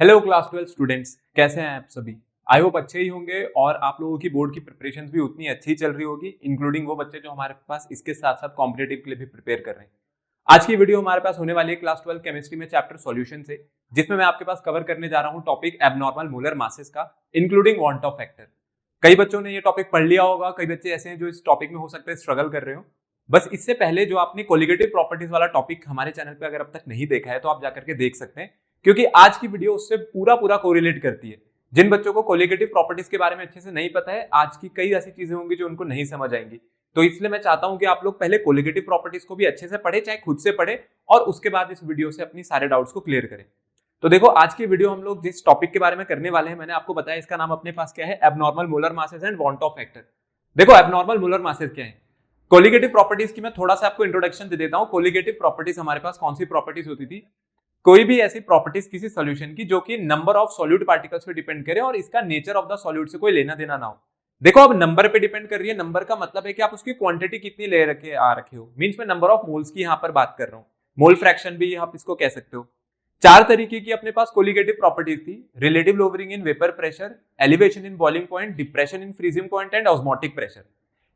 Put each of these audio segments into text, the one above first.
Hello class 12 students, कैसे हैं आप सभी। आई होप अच्छे ही होंगे और आप लोगों की बोर्ड की प्रिपरेशन भी उतनी अच्छी चल रही होगी, इंक्लूडिंग वो बच्चे जो हमारे पास इसके साथ साथ कॉम्पिटेटिव के लिए भी प्रिपेयर कर रहे हैं। आज की वीडियो हमारे पास होने वाली है क्लास 12 केमिस्ट्री में चैप्टर सॉल्यूशन से, जिसमें मैं आपके पास कवर करने जा रहा हूँ टॉपिक एबनॉर्मल मोलर मासेस का, इंक्लूडिंग वांट ऑफ फैक्टर। कई बच्चों ने ये टॉपिक पढ़ लिया होगा, कई बच्चे ऐसे हैं जो इस टॉपिक में हो सकता है स्ट्रगल कर रहे हो। बस इससे पहले जो आपने कोलिगेटिव प्रॉपर्टीज वाला टॉपिक हमारे चैनल पे अगर अब तक नहीं देखा है तो आप जाकर के देख सकते हैं, क्योंकि आज की वीडियो उससे पूरा पूरा कोरिलेट करती है। जिन बच्चों को कोलिगेटिव प्रॉपर्टीज के बारे में अच्छे से नहीं पता है, आज की कई ऐसी चीजें होंगी जो उनको नहीं समझ आएंगी। तो इसलिए मैं चाहता हूं कि आप लोग पहले कोलिगेटिव प्रॉपर्टीज को भी अच्छे से पढ़े, चाहे खुद से पढ़े, और उसके बाद इस वीडियो से अपनी सारे डाउट्स को क्लियर करें। तो देखो, आज की वीडियो हम लोग जिस टॉपिक के बारे में करने वाले हैं, मैंने आपको बताया इसका नाम अपने पास क्या है, abnormal molar masses and want Hoff factor. देखो, एबनॉर्मल मोलर मासेस क्या है। कोलिगेटिव प्रॉपर्टीज की मैं थोड़ा सा आपको इंट्रोडक्शन दे देता हूं। कोलिगेटिव प्रॉपर्टीज हमारे पास कौन सी प्रॉपर्टीज होती थी, कोई भी ऐसी प्रॉपर्टीज किसी सॉल्यूशन की जो कि नंबर ऑफ सॉल्यूट पार्टिकल्स पे डिपेंड करे और इसका नेचर ऑफ द सॉल्यूट से कोई लेना देना ना हो। देखो, अब नंबर पे डिपेंड कर रही है। नंबर का मतलब है कि आप उसकी क्वांटिटी कितनी ले रखे हो, मींस मैं नंबर ऑफ मोल्स की यहां पर बात कर रहा हूं। मोल फ्रैक्शन भी आप इसको कह सकते हो। चार तरीके की अपने पास कोलिगेटिव प्रॉपर्टीज थी: relative lowering in vapour pressure, elevation in boiling point, depression in freezing point and osmotic pressure.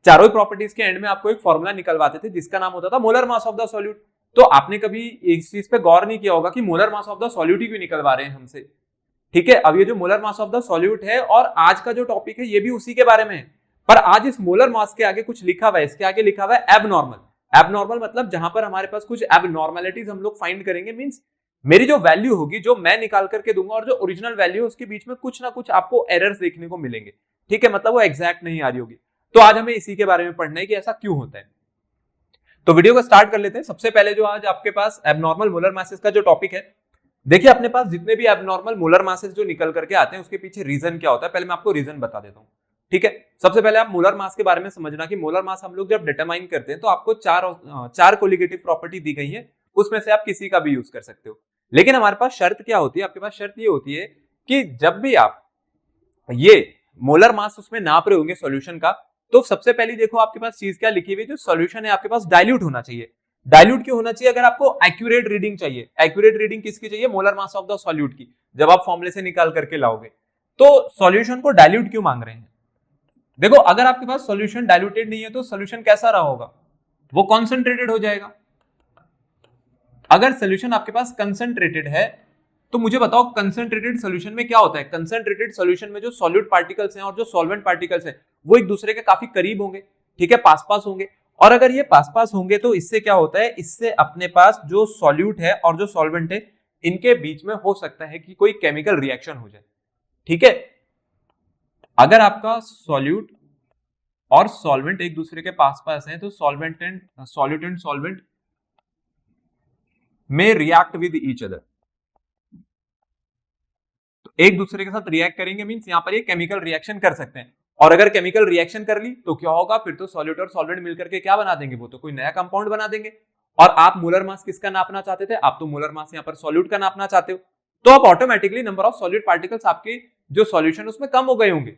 चारों प्रॉपर्टीज के एंड में आपको एक फॉर्मूला निकलवाते थे जिसका नाम होता था molar mass of the solute. तो आपने कभी इस चीज पे गौर नहीं किया होगा कि molar mass of the solute ही क्यों निकलवा रहे हैं हमसे। ठीक है, अब ये जो molar mass of the solute है और आज का जो टॉपिक है ये भी उसी के बारे में है, पर आज इस मोलर मास के आगे कुछ लिखा हुआ है। इसके आगे लिखा हुआ है एबनॉर्मल। एबनॉर्मल मतलब जहां पर हमारे पास कुछ एबनॉर्मलिटीज हम लोग फाइंड करेंगे, मींस मेरी जो वैल्यू होगी, जो मैं निकाल करके दूंगा और जो ओरिजिनल वैल्यू है उसके बीच में कुछ ना कुछ आपको एरर्स देखने को मिलेंगे। ठीक है, मतलब वो एग्जैक्ट नहीं आ रही होगी। तो आज हमें इसी के बारे में पढ़ना है कि ऐसा क्यों होता है। तो वीडियो को स्टार्ट कर लेते हैं। सबसे पहले जो आज आपके पास एबनॉर्मल मोलर मासेस का जो टॉपिक है, देखिए अपने पास जितने भी एबनॉर्मल मोलर मासेस जो निकल करके आते हैं उसके पीछे रीजन क्या होता है, पहले मैं आपको रीजन बता देता हूं। ठीक है, सबसे पहले आप मोलर मास के बारे में समझना कि मोलर मास हम लोग जब डिटरमाइन करते हैं तो आपको चार कोलिगेटिव प्रॉपर्टी दी गई है, उसमें से आप किसी का भी यूज कर सकते हो। लेकिन हमारे पास शर्त क्या होती है, आपके पास शर्त ये होती है कि जब भी आप ये मोलर मास उसमें नाप रहे होंगे सॉल्यूशन का, तो सबसे पहले देखो आपके पास चीज क्या लिखी हुई है, जो सॉल्यूशन है आपके पास डाइल्यूट होना चाहिए। डाइल्यूट क्यों होना चाहिए? अगर आपको एक्यूरेट रीडिंग चाहिए। एक्यूरेट रीडिंग किसकी चाहिए? Molar mass of the solute की, जब आप फॉर्मूले से निकाल करके लाओगे। तो सॉल्यूशन को डाइल्यूट क्यों मांग रहे हैं? देखो, अगर आपके पास सॉल्यूशन डाइल्यूटेड नहीं है तो सॉल्यूशन कैसा रहा होगा? वो कॉन्सेंट्रेटेड हो जाएगा। अगर सॉल्यूशन आपके पास कंसंट्रेटेड है तो मुझे बताओ कंसंट्रेटेड सॉल्यूशन में क्या होता है। कंसंट्रेटेड सॉल्यूशन में जो सॉल्यूट पार्टिकल्स हैं और जो सॉल्वेंट पार्टिकल्स हैं वो एक दूसरे के काफी करीब होंगे। ठीक है, पास पास होंगे। और अगर ये पास पास होंगे तो इससे क्या होता है, इससे अपने पास जो सॉल्यूट है और जो सॉल्वेंट है इनके बीच में हो सकता है कि कोई केमिकल रिएक्शन हो जाए। ठीक है, अगर आपका सॉल्यूट और सॉल्वेंट एक दूसरे के पास पास हैं तो सॉल्वेंट एंड सॉल्वेंट में रिएक्ट विद ईच अदर, एक दूसरे के साथ रिएक्ट करेंगे, मींस यहां पर ये केमिकल रिएक्शन कर सकते हैं। और अगर केमिकल रिएक्शन कर ली तो क्या होगा, फिर तो सॉल्यूट और सॉल्वेंट मिलकर के क्या बना देंगे, वो तो कोई नया कंपाउंड बना देंगे। और आप मोलर मास किसका नापना चाहते थे? आप तो मोलर मास यहां पर सॉल्यूट का नापना चाहते हो, तो आप automatically number of solute particles आपके जो सॉल्यूशन उसमें कम हो गए होंगे।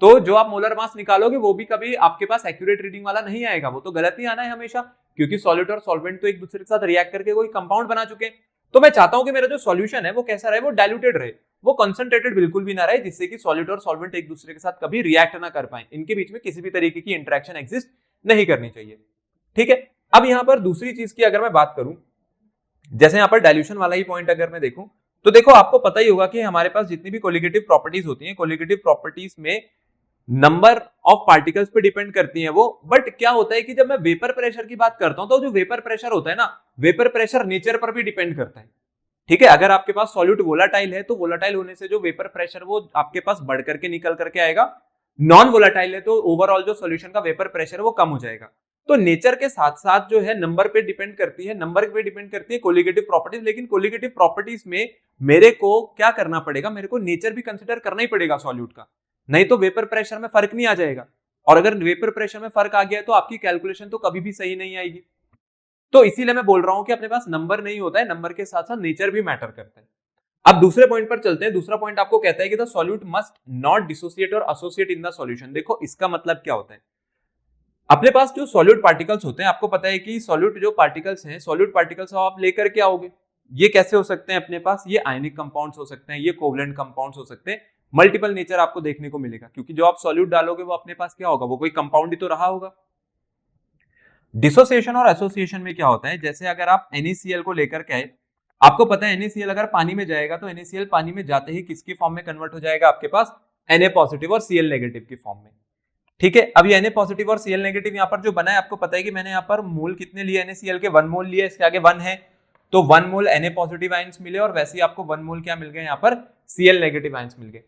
तो जो आप मोलर मास निकालोगे वो भी कभी आपके पास एक्यूरेट रीडिंग वाला नहीं आएगा, वो तो गलत ही आना है हमेशा, क्योंकि सॉल्यूट और सॉल्वेंट तो एक दूसरे के साथ रिएक्ट करके कोई कंपाउंड बना चुके हैं। तो मैं चाहता हूं कि मेरा जो सॉल्यूशन है वो कैसा रहे, वो डाइल्यूटेड रहे, वो कंसंट्रेटेड बिल्कुल भी ना रहे, जिससे कि सॉल्यूट और सॉल्वेंट एक दूसरे के साथ कभी रिएक्ट ना कर पाए, इनके बीच में किसी भी तरीके की इंटरेक्शन एग्जिस्ट नहीं करनी चाहिए। ठीक है, अब यहां पर दूसरी चीज की अगर मैं बात करूं, जैसे यहां पर डाइल्यूशन वाला ही पॉइंट अगर मैं देखूं तो देखो आपको पता ही होगा कि हमारे पास जितनी भी कोलिगेटिव प्रॉपर्टीज होती हैं, कोलिगेटिव प्रॉपर्टीज में नंबर ऑफ पार्टिकल्स पे डिपेंड करती हैं वो। बट क्या होता है कि जब मैं वेपर प्रेशर की बात करता हूं तो जो वेपर प्रेशर होता है ना, वेपर प्रेशर नेचर पर भी डिपेंड करता है। ठीक है, अगर आपके पास सॉल्यूट वोलाटाइल है तो वोलाटाइल होने से जो वेपर प्रेशर वो आपके पास बढ़ करके निकल करके आएगा। नॉन वोलाटाइल है तो ओवरऑल जो सॉल्यूशन का वेपर प्रेशर है वो कम हो जाएगा। तो नेचर के साथ साथ जो है नंबर पे डिपेंड करती है, नंबर पे डिपेंड करती है कोलिगेटिव प्रॉपर्टीज। लेकिन कोलिगेटिव प्रॉपर्टीज में मेरे को क्या करना पड़ेगा, मेरे को नेचर भी कंसिडर करना ही पड़ेगा सॉल्यूट का, नहीं तो वेपर प्रेशर में फर्क नहीं आ जाएगा। और अगर वेपर प्रेशर में फर्क आ गया तो आपकी कैलकुलेशन तो कभी भी सही नहीं आएगी। तो इसीलिए मैं बोल रहा हूं कि अपने पास नंबर नहीं होता है, नंबर के साथ साथ नेचर भी मैटर करता है। अब दूसरे पॉइंट पर चलते हैं। दूसरा पॉइंट आपको कहता है कि the solute must not dissociate और एसोसिएट इन द सॉल्यूशन। देखो इसका मतलब क्या होता है, अपने पास जो सॉल्यूट पार्टिकल्स होते हैं, आपको पता है कि सॉल्यूट जो पार्टिकल्स हैं, सॉल्यूट पार्टिकल्स आप लेकर के आओगे, ये कैसे हो सकते हैं अपने पास, ये आयनिक कंपाउंड्स हो सकते हैं, ये कोवलेंट कंपाउंड्स हो सकते हैं, मल्टीपल नेचर आपको देखने को मिलेगा, क्योंकि जो आप सॉल्यूट डालोगे वो अपने पास क्या होगा, वो कोई कंपाउंड ही तो रहा होगा। डिसोसिएशन और एसोसिएशन में क्या होता है, जैसे अगर आप NaCl को लेकर के आए, आपको पता है NaCl अगर पानी में जाएगा तो NaCl पानी में जाते ही किसकी फॉर्म में कन्वर्ट हो जाएगा, आपके पास Na पॉजिटिव और Cl नेगेटिव की फॉर्म में। ठीक है, अब ये Na पॉजिटिव और Cl नेगेटिव यहाँ पर जो बना है, आपको पता है कि मैंने यहाँ पर मोल कितने लिए NaCl के, 1 मोल लिए, इसके आगे 1 है, तो 1 मोल Na पॉजिटिव आयंस मिले, और वैसे ही आपको 1 मोल क्या मिल गए यहाँ पर, Cl नेगेटिव आयंस मिल गए।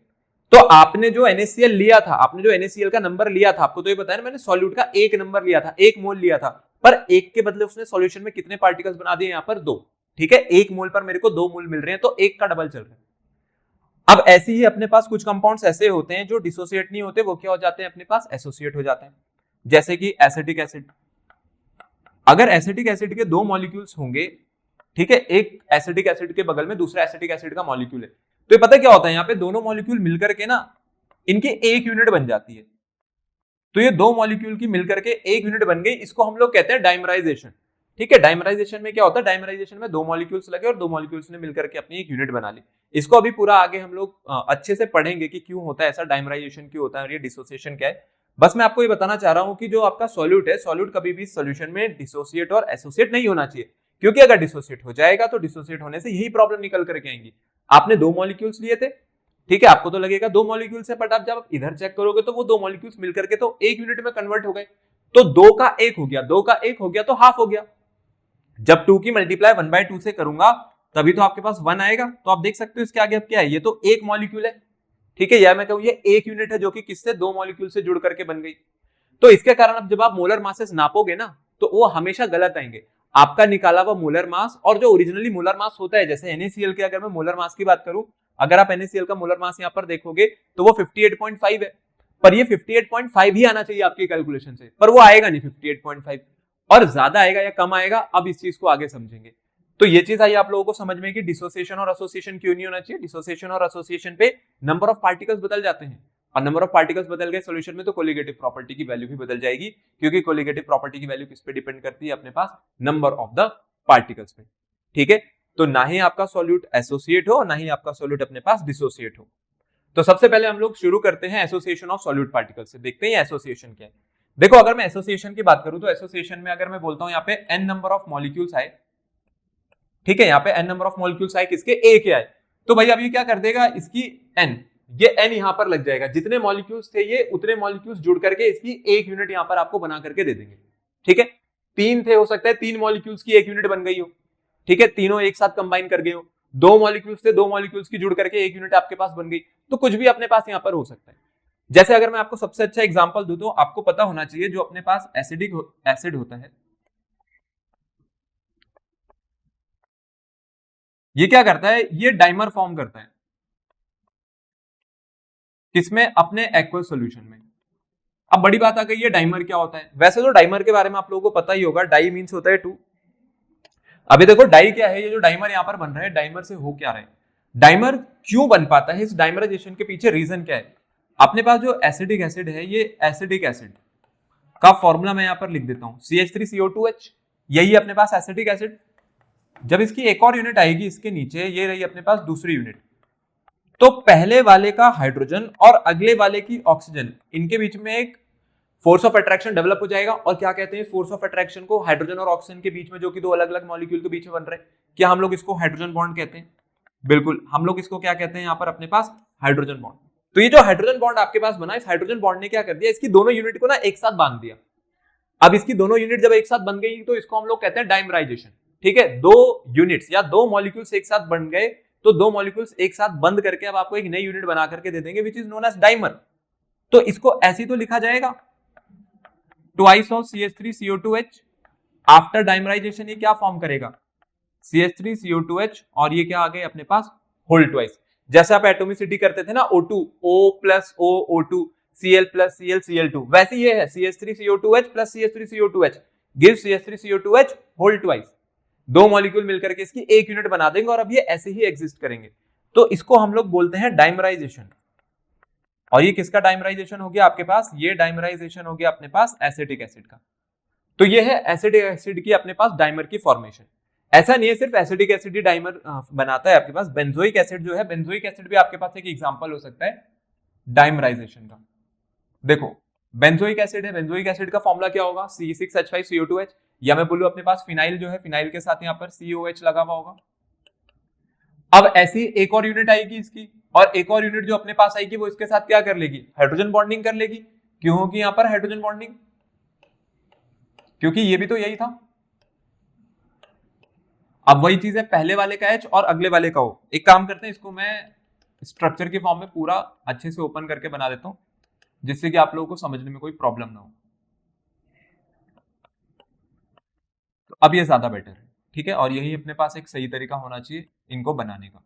तो आपने जो NaCl लिया था, आपने जो NaCl का नंबर लिया था, आपको तो ये पता है ना, मैंने सॉल्यूट का 1 नंबर लिया था, 1 मोल लिया था, पर 1 के बदले उसने सॉल्यूशन में कितने पार्टिकल्स बना दिए, यहाँ पर 2। ठीक है, 1 मोल पर मेरे को 2 मोल मिल रहे हैं, तो 1 का डबल चल रहा है। अब ऐसे ही अपने पास कुछ कंपाउंड्स ऐसे होते हैं जो डिसोसिएट नहीं होते, वो क्या हो जाते हैं अपने पास, एसोसिएट हो जाते हैं, जैसे कि एसिटिक एसिड। अगर एसिटिक एसिड के 2 मॉलिक्यूल्स होंगे, ठीक है, एक एसिटिक एसिड के बगल में दूसरा एसिटिक एसिड का मॉलिक्यूल है, तो ये पता क्या होता है, यहाँ पे दोनों मॉलिक्यूल मिलकर के ना इनकी एक यूनिट बन जाती है। तो ये 2 मॉलिक्यूल की मिलकर के एक यूनिट बन गई, इसको हम लोग कहते हैं डाइमराइजेशन। ठीक है, डाइमराइजेशन में क्या होता है, डाइमराइजेशन में 2 मॉलिक्यूल्स लगे और 2 मॉलिक्यूल्स ने मिलकर के अपनी एक यूनिट बना ली। इसको अभी पूरा आगे हम लोग अच्छे से पढ़ेंगे कि क्यों होता है ऐसा, डाइमराइजेशन क्यों होता है और ये डिसोसिएशन क्या है। बस मैं आपको ये बताना चाह रहा हूं कि जो आपका सॉल्यूट है, सॉल्यूट कभी भी सॉल्यूशन में डिसोसिएट और एसोसिएट नहीं होना चाहिए, क्योंकि अगर डिसोसिएट हो जाएगा तो डिसोसिएट होने से यही प्रॉब्लम निकल करके आएंगी। आपने 2 मॉलिक्यूल्स लिए थे, ठीक है, आपको तो लगेगा 2 मॉलिक्यूल्स है, बट आप जब इधर चेक करोगे तो वो 2 मॉलिक्यूल्स मिलकर के तो एक यूनिट में कन्वर्ट हो गए, तो 2 का 1 हो गया, 2 का 1 हो गया तो हाफ हो गया। जब 2 की मल्टीप्लाई 1/2 से करूंगा तभी तो आपके पास 1 आएगा, तो आप देख सकते हो इसके आगे अब क्या है, ये तो एक मॉलिक्यूल है। ठीक है, या मैं कहूं ये एक यूनिट है जो कि किससे, 2 मॉलिक्यूल से जुड़ करके बन गई। तो इसके कारण अब जब आप मोलर मासेस नापोगे ना, तो वो हमेशा गलत आएंगे। आपका निकाला हुआ मोलर मास और जो ओरिजिनली मोलर मास होता है, जैसे NaCl के अगर मैं मोलर मास की बात करूं, अगर आप NaCl का मोलर मास यहां पर देखोगे तो वो 58.5 है, पर ये 58.5 ही आना चाहिए आपकी कैलकुलेशन से, पर वो आएगा नहीं 58.5, और ज्यादा आएगा या कम आएगा, अब इस चीज को आगे समझेंगे। तो ये चीज आई आप लोगों को समझ में कि डिसोसिएशन और एसोसिएशन क्यों नहीं होना चाहिए। डिसोसिएशन और एसोसिएशन पे नंबर ऑफ पार्टिकल्स बदल जाते हैं, और नंबर ऑफ पार्टिकल्स बदल गए सॉल्यूशन में तो कोलिगेटिव प्रॉपर्टी की वैल्यू भी बदल जाएगी, क्योंकि कोलिगेटिव प्रॉपर्टी की वैल्यू किस पे डिपेंड करती है, अपने पास नंबर ऑफ द पार्टिकल्स पे। ठीक है, तो ना ही आपका सॉल्यूट एसोसिएट हो, ना ही आपका सॉल्यूट अपने पास डिसोसिएट हो। तो सबसे पहले हम लोग शुरू करते हैं एसोसिएशन ऑफ सॉल्यूट पार्टिकल्स से, देखते हैं एसोसिएशन क्या है। देखो, अगर मैं एसोसिएशन की बात करूं तो एसोसिएशन में अगर मैं बोलता हूं यहाँ पे n नंबर ऑफ मॉलिक्यूल्स आए, ठीक है, यहाँ पे n नंबर ऑफ मॉलिक्यूल्स आए किसके, A के आए, तो भाई अब ये क्या कर देगा, इसकी n, ये n यहां पर लग जाएगा, जितने मॉलिक्यूल्स थे ये उतने मॉलिक्यूल्स जुड़ करके इसकी एक यूनिट यहां पर आपको बना करके दे देंगे। ठीक है, 3 थे, हो सकता है 3 मॉलिक्यूल्स की एक यूनिट बन गई हो, ठीक है, तीनों एक साथ कंबाइन कर गए हो। 2 मॉलिक्यूल्स थे, 2 मॉलिक्यूल्स की जुड़ करके एक यूनिट आपके पास बन गई, तो कुछ भी अपने पास यहां पर हो सकता है। जैसे अगर मैं आपको सबसे अच्छा एग्जांपल दूं तो आपको पता होना चाहिए, जो अपने पास एसिडिक एसिड होता है, ये क्या करता है, ये डाइमर फॉर्म करता है, किसमें, अपने एक्वस सॉल्यूशन में। अब बड़ी बात आ गई है, डाइमर क्या होता है। वैसे तो डाइमर के बारे में आप लोगों को पता ही होगा, डाई मींस होता है 2। अभी देखो डाई क्या है, ये जो डाइमर यहां पर बन रहा है, डाइमर से हो क्या रहा है, डाइमर क्यों बन पाता है, इस डाइमराइजेशन के पीछे रीजन क्या है। अपने पास जो एसिडिक एसिड है, ये एसिडिक एसिड का फॉर्मूला मैं यहां पर लिख देता हूं, CH3CO2H, यही अपने पास एसिडिक एसिड। जब इसकी एक और यूनिट आएगी इसके नीचे, ये रही अपने पास दूसरी यूनिट, तो पहले वाले का हाइड्रोजन और अगले वाले की ऑक्सीजन, इनके बीच में एक फोर्स ऑफ अट्रैक्शन डेवलप हो जाएगा। और क्या कहते हैं फोर्स ऑफ अट्रैक्शन को, हाइड्रोजन और ऑक्सीजन के बीच में, जो कि 2 अलग अलग मॉलिक्यूल के बीच में बन रहे हैं, क्या हम लोग इसको हाइड्रोजन बॉन्ड कहते हैं, बिल्कुल, हम लोग इसको क्या कहते हैं यहाँ पर अपने पास, हाइड्रोजन बॉन्ड। तो ये जो हाइड्रोजन बॉन्ड आपके पास बना, इस हाइड्रोजन बॉन्ड ने क्या कर दिया, इसकी दोनों यूनिट को ना एक साथ बांध दिया। अब इसकी दोनों यूनिट जब एक साथ बन गई तो इसको हम लोग कहते हैं डाइमराइजेशन। ठीक है, 2 यूनिट्स या 2 मॉलिक्यूल्स एक साथ बन गए, तो 2 मॉलिक्यूल्स एक साथ बंद करके अब आपको एक नई यूनिट बना करके दे देंगे, which is known as dimer. तो इसको ऐसे तो लिखा जाएगा, twice of CH3CO2H। After dimerisation ये क्या फॉर्म करेगा, CH3CO2H, और ये क्या आ गए अपने पास, होल ट्वाइस। जैसे आप एटोमिसिटी करते थे ना, O2 O+O O2, Cl+Cl Cl2, वैसे ये है CH3CO2H plus CH3CO2H gives CH3CO2H whole twice. 2 molecule मिलकर के इसकी एक यूनिट बना देंगे, और अब ये ऐसे ही एग्जिस्ट करेंगे, तो इसको हम लोग बोलते हैं डाइमराइजेशन। और ये किसका डाइमराइजेशन हो गया आपके पास, ये डाइमराइजेशन हो गया अपने पास एसिटिक एसिड का। तो ये है एसिडिक एसिड की अपने पास डाइमर की फॉर्मेशन। ऐसा नहीं है सिर्फ एसिडिक एसिड ही डाइमर बनाता है आपके पास, बेंजोइक एसिड जो है, बेंजोइक एसिड भी आपके पास एक एग्जांपल हो सकता है डाइमराइजेशन का। देखो बेंजोइक एसिड है, बेंजोइक एसिड का फॉर्मूला क्या होगा, C6H5CO2H, या मैं बोलूं अपने पास फिनाइल जो है, फिनाइल के साथ यहाँ पर COH लगा हुआ होगा। अब ऐसी एक और यूनिट आएगी इसकी, और एक और यूनिट जो अपने पास आएगी वो इसके साथ क्या कर लेगी, हाइड्रोजन बॉन्डिंग कर लेगी। क्यों होगी यहां पर हाइड्रोजन बॉन्डिंग, क्योंकि ये भी तो यही था। अब वही चीज है, पहले वाले का H और अगले वाले का O। एक काम करते हैं, इसको मैं स्ट्रक्चर के फॉर्म में पूरा अच्छे से ओपन करके बना देता हूं, जिससे कि आप लोगों को समझने में कोई प्रॉब्लम ना हो। तो अब ये ज्यादा बेटर है, ठीक है, और यही अपने पास एक सही तरीका होना चाहिए इनको बनाने का।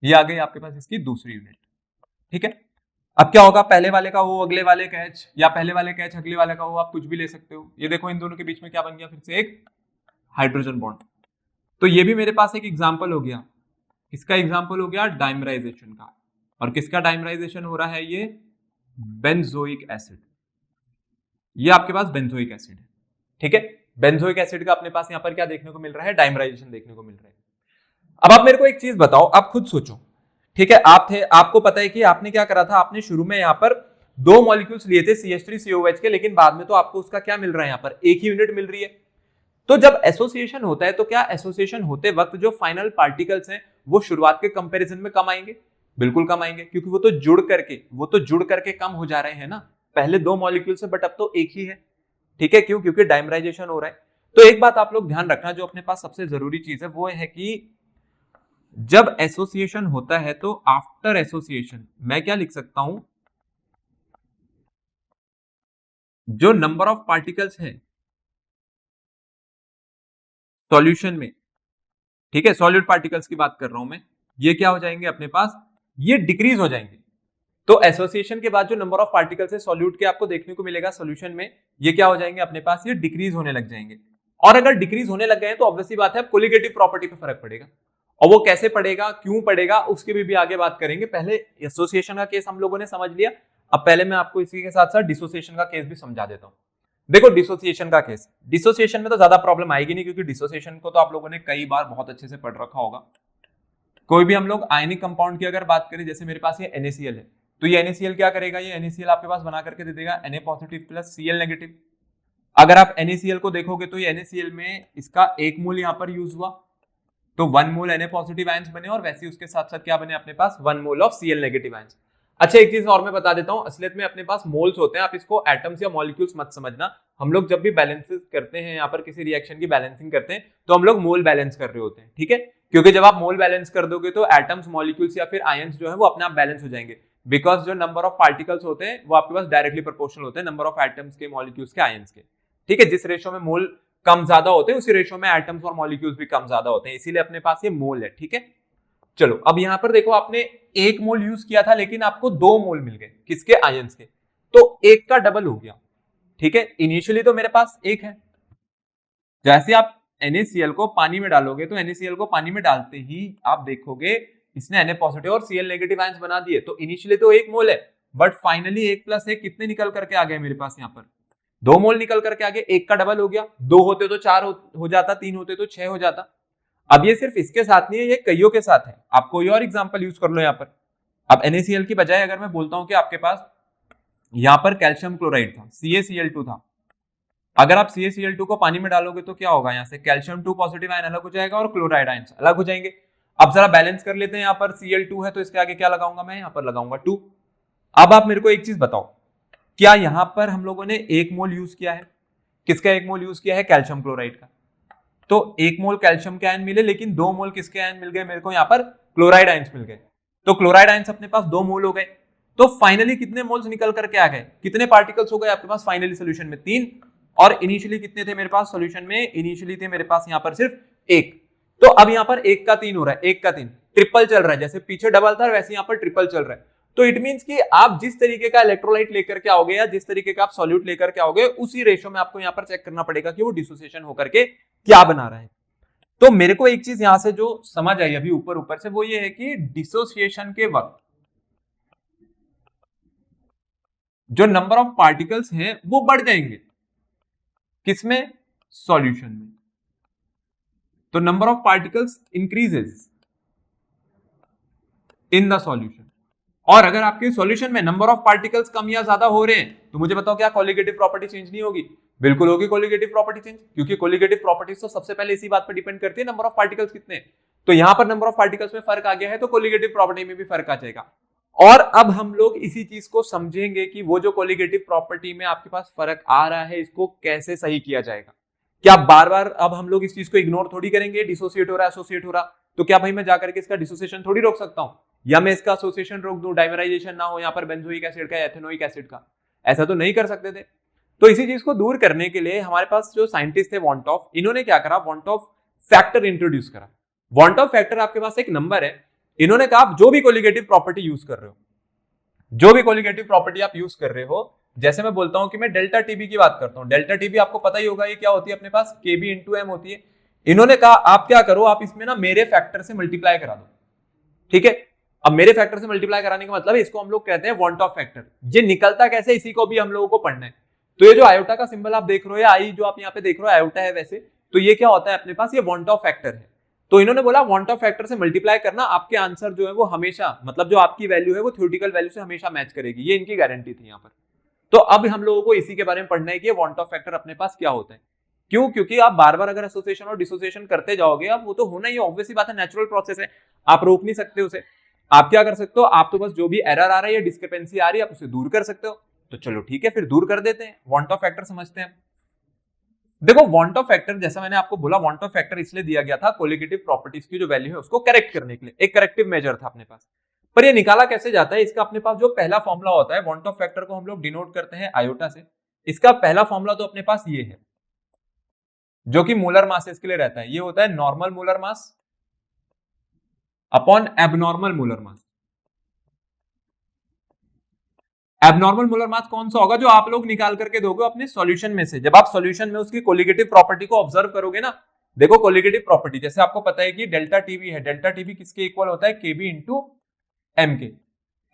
ये आ गई आपके पास इसकी दूसरी यूनिट, ठीक है। अब क्या होगा, पहले वाले का O अगले वाले का H, या पहले वाले का H अगले वाले का O, आप कुछ भी ले सकते हो। ये देखो इन दोनों के बीच में क्या बन गया, फिर से एक हाइड्रोजन बॉन्ड। तो ये भी मेरे पास एक एग्जांपल हो गया, इसका एग्जांपल हो गया डाइमराइजेशन का। और किसका डाइमराइजेशन हो रहा है, ये बेंजोइक एसिड। ये आपके पास बेंजोइक एसिड है, ठीक है। बेंजोइक एसिड का अपने पास यहां पर क्या देखने को मिल रहा है, डाइमराइजेशन देखने को मिल रहा है। अब आप मेरे को एक चीज बताओ, आप खुद सोचो, ठीक है, आप थे, आपको पता है कि आपने क्या करा था, आपने शुरू में यहां पर दो मॉलिक्यूल्स लिए थे CH3COH के, लेकिन बाद में तो आपको उसका क्या मिल रहा है, यहां पर एक ही यूनिट मिल रही है। तो जब एसोसिएशन होता है तो क्या एसोसिएशन होते वक्त जो फाइनल पार्टिकल्स हैं वो शुरुआत के कंपैरिजन में कम आएंगे, बिल्कुल कम आएंगे, क्योंकि वो तो जुड़ करके कम हो जा रहे हैं ना, पहले दो मॉलिक्यूल से, बट अब तो एक ही है, ठीक है। क्यों, क्योंकि डाइमराइजेशन हो रहा है। तो एक बात आप लोग ध्यान रखना, जो अपने पास सबसे जरूरी चीज है वो है कि जब एसोसिएशन होता है तो आफ्टर एसोसिएशन मैं क्या लिख सकता हूं, जो नंबर ऑफ पार्टिकल्स है सॉल्यूशन में, ठीक है, सॉलिड पार्टिकल्स की बात कर रहा हूं मैं, ये क्या हो जाएंगे अपने पास, ये डिक्रीज हो जाएंगे। तो एसोसिएशन के बाद जो नंबर ऑफ पार्टिकल्स है सॉल्यूट के आपको देखने को मिलेगा सॉल्यूशन में, ये क्या हो जाएंगे अपने पास, ये डिक्रीज होने लग जाएंगे। और अगर डिक्रीज होने लग गए तो ऑब्वियसली बात है कोलिगेटिव प्रॉपर्टी पे फर्क पड़ेगा, और वो कैसे पड़ेगा, क्यों पड़ेगा, उसके भी आगे बात करेंगे। पहले एसोसिएशन का केस हम लोगों ने समझ लिया, अब पहले मैं आपको इसी के साथ साथ डिसोसिएशन का केस भी समझा देता हूं। देखो डिसोसिएशन का केस, डिसोसिएशन में तो ज्यादा प्रॉब्लम आएगी नहीं, क्योंकि डिसोसिएशन को तो आप लोगों ने कई बार बहुत अच्छे से पढ़ रखा होगा। कोई भी हम लोग आयनिक कंपाउंड की अगर बात करें, जैसे मेरे पास ये NaCl है, तो ये NaCl क्या करेगा, ये NaCl आपके पास बना करके दे देगा Na positive plus Cl negative. अगर आप NaCl को देखोगे तो ये NaCl में इसका एक मोल यहां पर यूज हुआ, तो 1 मोल Na पॉजिटिव आयंस बने, और वैसे उसके साथ साथ क्या बने अपने पास, 1 mole of Cl negative ions. अच्छा एक चीज और मैं बता देता हूं, असलियत में अपने पास मोल्स होते हैं, आप इसको एटम्स या मॉलिक्यूल्स मत समझना। हम लोग जब भी बैलेंसेस करते हैं, यहाँ पर किसी रिएक्शन की बैलेंसिंग करते हैं, तो हम लोग मोल बैलेंस कर रहे होते हैं, ठीक है। क्योंकि जब आप मोल बैलेंस कर दोगे तो एटम्स, मॉलिक्यूल्स या फिर आयंस जो है वो अपने आप बैलेंस हो जाएंगे, बिकॉज जो नंबर ऑफ पार्टिकल्स होते हैं वो आपके पास डायरेक्टली प्रोपोर्शनल होते हैं नंबर ऑफ एटम्स के, मॉलिक्यूल्स के, आयंस के, ठीक है। जिस रेशो में मोल कम ज्यादा होते हैं उसी रेशो में एटम्स और मॉलिक्यूल्स भी कम ज्यादा होते हैं, इसीलिए अपने पास ये मोल है, ठीक है। चलो अब यहां पर देखो, आपने एक मोल यूज किया था लेकिन आपको 2 मोल मिल गए, किसके, आयंस के, तो एक का डबल हो गया, ठीक है। इनिशियली तो मेरे पास एक है, जैसे आप NaCl को पानी में डालोगे तो NaCl को पानी में डालते ही आप देखोगे इसने Na पॉजिटिव और Cl नेगेटिव आयंस बना दिए, तो इनिशियली तो एक मोल है, बट फाइनली 1 + 1 कितने निकल करके आ गए मेरे पास, यहाँ पर 2 मोल निकल करके आ गए, एक का डबल हो गया, 2 होते तो 4 हो जाता, 3 होते तो 6 हो जाता। अब ये सिर्फ इसके साथ नहीं है, ये कईयों के साथ है, आप कोई और एग्जांपल यूज कर लो यहाँ पर। अब NaCl की बजाय अगर मैं बोलता हूं कि आपके पास यहाँ पर कैल्शियम क्लोराइड था, CaCl2 था, अगर आप CaCl2 को पानी में डालोगे तो क्या होगा, यहाँ से कैल्शियम 2 पॉजिटिव आयन अलग हो जाएगा और क्लोराइड आयन अलग हो जाएंगे। अब जरा बैलेंस कर लेते हैं, यहाँ पर Cl2 है तो इसके आगे क्या लगाऊंगा मैं, यहाँ पर लगाऊंगा 2। अब आप मेरे को एक चीज बताओ, क्या यहाँ पर हम लोगों ने 1 मोल यूज किया है, किसका 1 मोल यूज किया है, कैल्शियम क्लोराइड का, तो 1 मोल कैल्शियम के आयन मिले, लेकिन 2 मोल किसके आयन मिल गए मेरे को, यहाँ पर क्लोराइड आयंस मिल गए, तो क्लोराइड आयंस अपने पास 2 मोल हो गए। तो फाइनली कितने मोल्स निकल करके आ गए, कितने पार्टिकल्स हो गए आपके पास फाइनली सोल्यूशन में, 3, और इनिशियली कितने थे मेरे पास सोल्यूशन में, इनिशियली थे मेरे पास यहाँ पर सिर्फ 1। तो अब यहाँ पर 1 का 3 हो रहा है, 1 का 3 ट्रिपल चल रहा है, जैसे पीछे डबल था वैसे यहाँ पर ट्रिपल चल रहा है। तो इट मींस कि आप जिस तरीके का इलेक्ट्रोलाइट लेकर के आओगे या जिस तरीके का आप सॉल्यूट लेकर के आओगे, उसी रेशो में आपको यहाँ पर चेक करना पड़ेगा कि वो डिसोसिएशन होकर के क्या बना रहा है। तो मेरे को एक चीज यहां से जो समझ आई अभी ऊपर ऊपर से, वो ये है कि डिसोसिएशन के वक्त जो नंबर ऑफ पार्टिकल्स हैं वो बढ़ जाएंगे। किसमें? सॉल्यूशन में। तो number of particles increases in the solution. और अगर आपके सॉल्यूशन में नंबर ऑफ पार्टिकल्स कम या ज्यादा हो रहे हैं तो मुझे बताओ क्या कोलिगेटिव प्रॉपर्टी चेंज नहीं होगी? बिल्कुल होगी कोलिगेटिव प्रॉपर्टी चेंज, क्योंकि कोलिगेटिव प्रॉपर्टीज तो सबसे पहले इसी बात पर डिपेंड करती है नंबर ऑफ पार्टिकल्स कितने हैं। तो यहां पर नंबर ऑफ पार्टिकल्स में फर्क आ गया है तो कोलिगेटिव प्रॉपर्टी में भी फर्क आ जाएगा। और अब हम लोग इसी चीज को समझेंगे कि वो जो कोलिगेटिव प्रॉपर्टी में आपके पास फर्क आ रहा है इसको कैसे सही किया जाएगा। क्या बार बार अब हम लोग इस चीज को इग्नोर थोड़ी करेंगे? डिसोसिएट हो रहा है, एसोसिएट हो रहा, तो क्या भाई मैं जाकर के इसका डिसोसिएशन थोड़ी रोक सकता हूं, या मैं इसका एसोसिएशन रोक दूं, डाइमराइजेशन ना हो यहाँ पर बेंजोइक एसिड का, एथेनोइक एसिड का? ऐसा तो नहीं कर सकते थे। तो इसी चीज को दूर करने के लिए हमारे पास जो साइंटिस्ट थे वॉन्टॉफ, इन्होंने क्या करा, वॉन्टॉफ फैक्टर इंट्रोड्यूस करा। वॉन्टॉफ फैक्टर आपके पास एक नंबर है, इन्होंने कहा जो भी कोलिगेटिव प्रॉपर्टी यूज कर रहे हो, जो भी कोलिगेटिव प्रॉपर्टी आप यूज कर रहे हो, जैसे मैं बोलता हूं कि मैं डेल्टा टीबी की बात करता हूं, डेल्टा टीबी आपको पता ही होगा ये क्या होती है अपने पास, केबी इंटू एम होती है। इन्होंने कहा आप क्या करो, आप इसमें ना मेरे फैक्टर से मल्टीप्लाई करा दो, ठीक है। अब मेरे फैक्टर से मल्टीप्लाई कराने का मतलब है, इसको हम लोग कहते हैं वॉन्टॉफ फैक्टर। ये निकलता कैसे, इसी को भी हम लोगों को पढ़ना है। तो ये जो आयोटा का सिंबल आप देख रहे हो, या आई जो आप यहाँ पे देख रहे हो आयोटा है वैसे, तो ये क्या होता है अपने पास, ये वॉन्टॉफ फैक्टर है। तो इन्होंने बोला वॉन्टॉफ फैक्टर से मल्टीप्लाई करना, आपके आंसर जो है वो हमेशा, मतलब जो आपकी वैल्यू है वो थ्योरेटिकल वैल्यू से हमेशा मैच करेगी, ये इनकी गारंटी थी यहाँ पर। तो अब हम लोगों को इसी के बारे में पढ़ना है कि वॉन्टॉफ फैक्टर अपने पास क्या होता है। क्यों? क्योंकि आप बार बार अगर एसोसिएशन और डिसोसिएशन करते जाओगे, अब वो तो होना ही, ऑब्वियस ही बात है, नेचुरल प्रोसेस है, आप रोक नहीं सकते उसे। आप क्या कर सकते हो, आप तो बस जो भी एरर आ रहा है या डिस्क्रिपेंसी आ रही है आप उसे दूर कर सकते हो। तो चलो ठीक है, फिर दूर कर देते हैं, वॉन्टॉफ फैक्टर समझते हैं। देखो वॉन्टॉफ फैक्टर, जैसा मैंने आपको बोला, वॉन्टॉफ फैक्टर इसलिए दिया गया था कोलिगेटिव प्रॉपर्टीज की जो वैल्यू है उसको करेक्ट करने के लिए, एक करेक्टिव मेजर था अपने पास। पर ये निकाला कैसे जाता है, इसका अपने पास जो पहला फॉर्मूला होता है, वॉन्टॉफ फैक्टर को हम लोग डिनोट करते हैं आयोटा से। इसका पहला फॉर्मूला तो अपने पास ये है, जो कि मोलर मासेस के लिए रहता है, ये होता है normal molar mass upon abnormal molar mass. Abnormal molar mass कौन सा होगा, जो आप लोग निकाल करके दोगे अपने सॉल्यूशन में से। जब आप सॉल्यूशन में उसकी कोलिगेटिव प्रॉपर्टी को ऑब्जर्व करोगे ना, देखो कोलिगेटिव प्रॉपर्टी जैसे आपको पता है कि डेल्टा टीबी है, डेल्टा टीबी किसके इक्वल होता है, केबी इंटू एम के।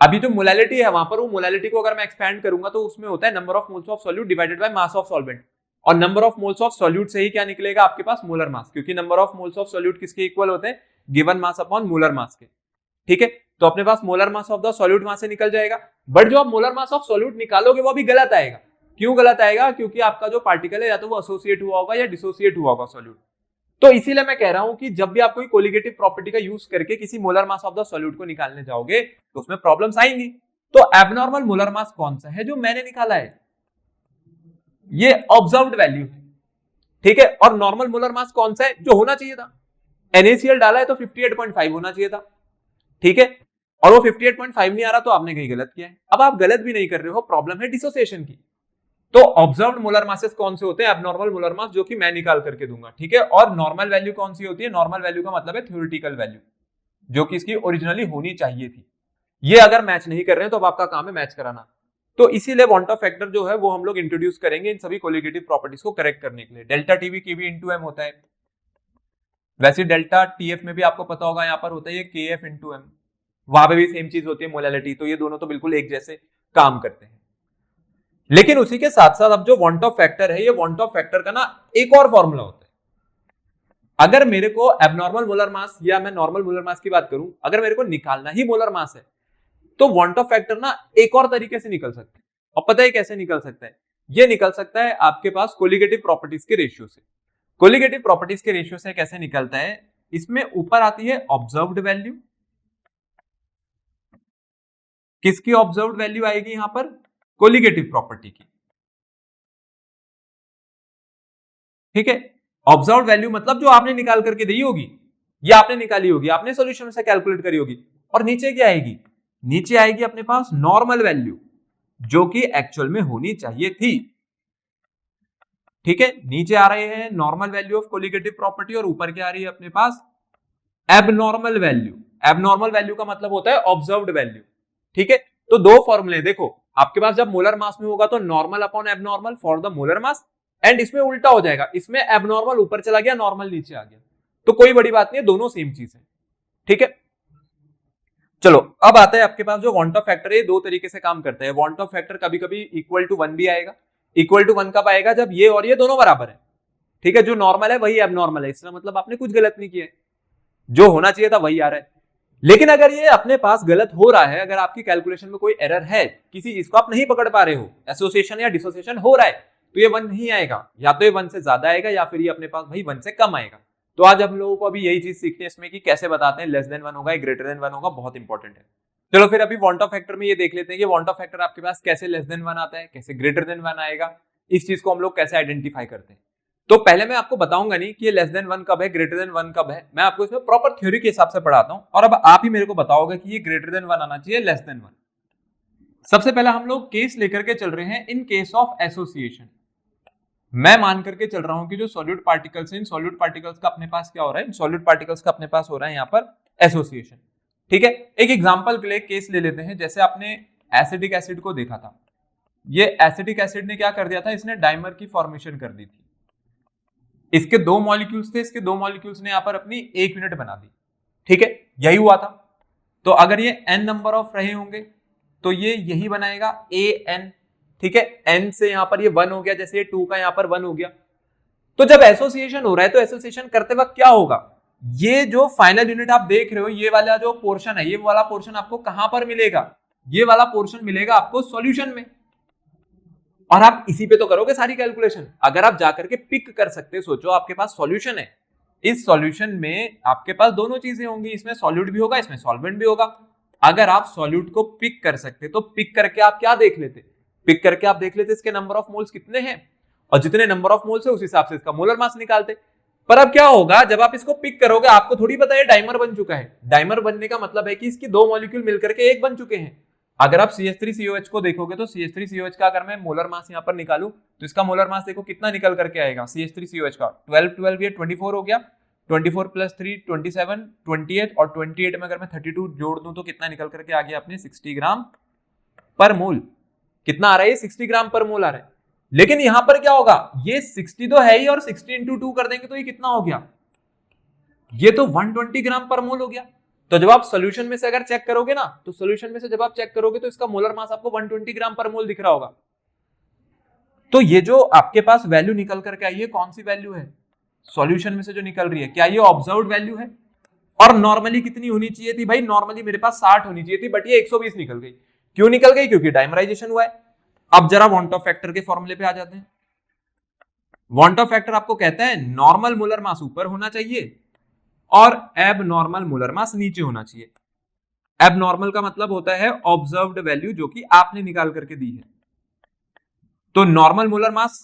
अभी जो मोलैलिटी है वहां पर, वो मोलैलिटी को अगर मैं एक्सपैंड करूंगा तो उसमें होता है number of moles of solute divided by mass of solvent. और number of moles of solute से ही क्या निकलेगा आपके पास, मोलर मास, क्योंकि number of moles of solute किसके इक्वल होते हैं, given mass upon molar mass के, ठीक है। तो अपने पास molar mass of the solute वहां से निकल जाएगा। बट जो आप मोलर मास ऑफ सॉल्यूट निकालोगे वो भी गलत आएगा। क्यों गलत आएगा? क्योंकि आपका जो पार्टिकल है या तो वो एसोसिएट हुआ होगा या डिसोसिएट हुआ होगा सॉल्यूट। तो इसीलिए मैं कह रहा हूं कि जब भी आप कोई कोलिगेटिव प्रॉपर्टी का यूज करके किसी molar mass of the solute को निकालने जाओगे तो उसमें प्रॉब्लम्स आएंगी। तो एबनॉर्मल मोलर मास कौन सा है, जो मैंने निकाला है, ये ऑब्जर्व्ड वैल्यू है, ठीक है। और नॉर्मल मोलर मास कौन सा है, जो होना चाहिए था, NaCl डाला है तो 58.5 होना चाहिए था, ठीक है। और वो 58.5 नहीं आ रहा तो आपने कहीं गलत किया है। अब आप गलत भी नहीं कर रहे हो, प्रॉब्लम है डिसोसिएशन की। तो ऑब्जर्व्ड मोलर मासेस कौन से होते हैं, एबनॉर्मल मोलर मास, जो कि मैं निकाल करके दूंगा, ठीक है। और नॉर्मल वैल्यू कौन सी होती है, नॉर्मल वैल्यू का मतलब है थ्योरेटिकल वैल्यू, जो कि इसकी ओरिजिनली होनी चाहिए थी। ये अगर मैच नहीं कर रहे हैं तो अब आपका काम है मैच कराना। तो इसीलिए वॉन्टॉफ फैक्टर जो है वो हम लोग इंट्रोड्यूस करेंगे इन सभी कोलिगेटिव प्रॉपर्टीज को करेक्ट करने के लिए। डेल्टा टीबी केबी इंटू एम होता है, वैसे डेल्टा टीएफ में भी आपको पता होगा यहाँ पर होता है केएफ इंटू एम, वहां पे भी सेम चीज होती है मोलैलिटी। तो ये दोनों तो बिल्कुल एक जैसे काम करते हैं। लेकिन उसी के साथ साथ अब जो वॉन्टॉफ फैक्टर है, ये वॉन्टॉफ फैक्टर का ना एक और फॉर्मूला होता है। अगर मेरे को एबनॉर्मल मोलर मास या मैं नॉर्मल मोलर मास की बात करूं, अगर मेरे को निकालना ही मोलर मास है तो वॉन्टॉफ फैक्टर ना एक और तरीके से निकल सकता है। और पता है कैसे निकल सकता है, ये निकल सकता है आपके पास कोलिगेटिव प्रॉपर्टीज के रेशियो से। कोलिगेटिव प्रॉपर्टीज के रेशियो से कैसे निकलता है, इसमें ऊपर आती है ऑब्जर्व्ड वैल्यू। किसकी ऑब्जर्व्ड वैल्यू आएगी यहां पर, कोलिगेटिव प्रॉपर्टी की, ठीक है। ऑब्जर्व्ड वैल्यू मतलब जो आपने निकाल करके दी होगी, ये आपने निकाली होगी, आपने सॉल्यूशन से कैलकुलेट करी होगी। और नीचे क्या आएगी, नीचे आएगी अपने पास नॉर्मल वैल्यू, जो कि एक्चुअल में होनी चाहिए थी, ठीक है। नीचे आ रहे हैं normal value of colligative property और ऊपर क्या आ रही है अपने पास, एबनॉर्मल वैल्यू। एबनॉर्मल वैल्यू का मतलब होता है ऑब्जर्व्ड वैल्यू, ठीक है। तो दो फॉर्मूले देखो आपके पास, जब मोलर मास में होगा तो normal upon abnormal for the molar mass, and इसमें उल्टा हो जाएगा, इसमें एबनॉर्मल ऊपर चला गया, नॉर्मल नीचे आ गया। तो कोई बड़ी बात नहीं है, दोनों सेम चीज है, ठीक है। चलो अब आता है आपके पास जो वांट ऑफ फैक्टर है, दो तरीके से काम करता है। वांट ऑफ फैक्टर कभी कभी इक्वल टू 1 भी आएगा। इक्वल टू 1 कब आएगा? जब ये और ये दोनों बराबर है। ठीक है, जो नॉर्मल है वही अब नॉर्मल है, इसका मतलब आपने कुछ गलत नहीं किया है, जो होना चाहिए था वही आ रहा है। लेकिन अगर ये अपने पास गलत हो रहा है, अगर आपकी कैलकुलेशन में कोई एरर है, किसी चीज को आप नहीं पकड़ पा रहे हो, एसोसिएशन या डिसोसिएशन हो रहा है, तो ये 1 नहीं आएगा, या तो ये 1 से ज्यादा आएगा या फिर ये अपने पास भाई 1 से कम आएगा। तो आज हम लोगों को अभी यही चीज सीखनी है इसमें कि कैसे बताते हैं लेस देन 1 होगा, ग्रेटर देन 1 होगा, बहुत इंपॉर्टेंट है। चलो फिर अभी वांट ऑफ फैक्टर में ये देख लेते हैं कि वांट ऑफ फैक्टर आपके पास कैसे लेस देन 1 आता है, कैसे ग्रेटर देन 1 आएगा, इस चीज को हम लोग कैसे आइडेंटिफाई करते हैं। तो पहले मैं आपको बताऊंगा नहीं कि ये लेस देन 1 कब है, ग्रेटर देन 1 कब है, मैं आपको इसमें प्रॉपर थ्योरी के हिसाब से पढ़ाता हूं, और अब आप ही मेरे को बताओगे कि ये ग्रेटर देन 1 आना चाहिए, लेस देन 1। सबसे पहले हम लोग केस लेकर के चल रहे हैं, इन केस ऑफ एसोसिएशन। मैं मान करके चल रहा हूं कि जो सॉल्यूट पार्टिकल्स हैं, इन सॉल्यूट पार्टिकल्स का अपने पास क्या हो रहा है, सॉल्यूट पार्टिकल्स का अपने पास हो रहा है यहाँ पर एसोसिएशन। ठीक है, एक एग्जांपल के लिए केस ले लेते हैं। जैसे आपने एसिडिक एसिड को देखा था, ये एसिडिक एसिड ने क्या कर दिया था, इसने डाइमर की फॉर्मेशन कर दी थी। इसके 2 मॉलिक्यूल्स थे, इसके 2 मॉलिक्यूल्स ने यहां पर अपनी 1 यूनिट बना दी। ठीक है, यही हुआ था। तो अगर ये n नंबर ऑफ रहे होंगे तो ये यही बनाएगा AN। ठीक है, n से यहां पर ये 1 हो गया, जैसे ये 2 का यहां पर 1 हो गया। तो जब एसोसिएशन हो रहा है तो एसोसिएशन करते वक्त क्या होगा, ये जो फाइनल यूनिट आप देख रहे हो, ये वाला जो पोर्शन है, ये वाला पोर्शन आपको कहां पर मिलेगा, ये वाला पोर्शन मिलेगा आपको सॉल्यूशन में। और आप इसी पे तो करोगे सारी कैलकुलेशन। अगर आप जाकर के पिक कर सकते, सोचो आपके पास सॉल्यूशन है, इस सॉल्यूशन में आपके पास दोनों चीजें होंगी, इसमें सॉल्यूट भी होगा, इसमें सॉल्वेंट भी होगा। अगर आप सॉल्यूट को पिक कर सकते तो पिक करके आप क्या देख लेते, पिक करके आप देख लेते इसके नंबर ऑफ मोल्स कितने हैं, और जितने नंबर ऑफ मोल्स है उस हिसाब से इसका मोलर मास निकालते। पर अब क्या होगा, जब आप इसको पिक करोगे, आपको थोड़ी पता है डाइमर बन चुका है। डाइमर बनने का मतलब है कि इसकी 2 मॉलिक्यूल मिलकर के एक बन चुके हैं। अगर आप CH3COH को देखोगे तो CH3COH का अगर मैं मोलर मास यहां पर निकालूं तो इसका मोलर मास देखो कितना निकल करके आएगा, CH3COH का 12 ये 24 हो गया, 24 प्लस 3 27 28, और 28 में अगर मैं 32 जोड़ दूं तो कितना निकल करके आ गया अपने 60 ग्राम पर मोल। कितना आ रहा है, 60 ग्राम पर मोल आ रहा है। लेकिन यहां पर क्या होगा, ये 60 तो है ही, और 60 इंटू 2 कर देंगे तो ये कितना हो गया, ये तो 120 ग्राम पर मोल हो गया। तो जब आप सॉल्यूशन में से अगर चेक करोगे ना, तो सॉल्यूशन में से जब आप चेक करोगे तो इसका मोलर मास आपको 120 ग्राम पर मोल दिख रहा होगा। तो ये जो आपके पास वैल्यू निकल करके आई है, कौन सी वैल्यू है, सॉल्यूशन में से जो निकल रही है, क्या ये ऑब्जर्व्ड वैल्यू है? और नॉर्मली कितनी होनी चाहिए थी भाई, नॉर्मली मेरे पास 60 होनी चाहिए थी, बट ये 120 निकल गई। क्यों निकल गई, क्योंकि डाइमराइजेशन हुआ है। अब जरा वांट ऑफ फैक्टर के फॉर्मूले पे आ जाते हैं। वांट ऑफ फैक्टर आपको कहता है नॉर्मल मोलर मास ऊपर होना चाहिए और एब नॉर्मल मोलर मास नीचे होना चाहिए। एब नॉर्मल का मतलब होता है ऑब्जर्व्ड वैल्यू जो कि आपने निकाल करके दी है। तो नॉर्मल मोलर मास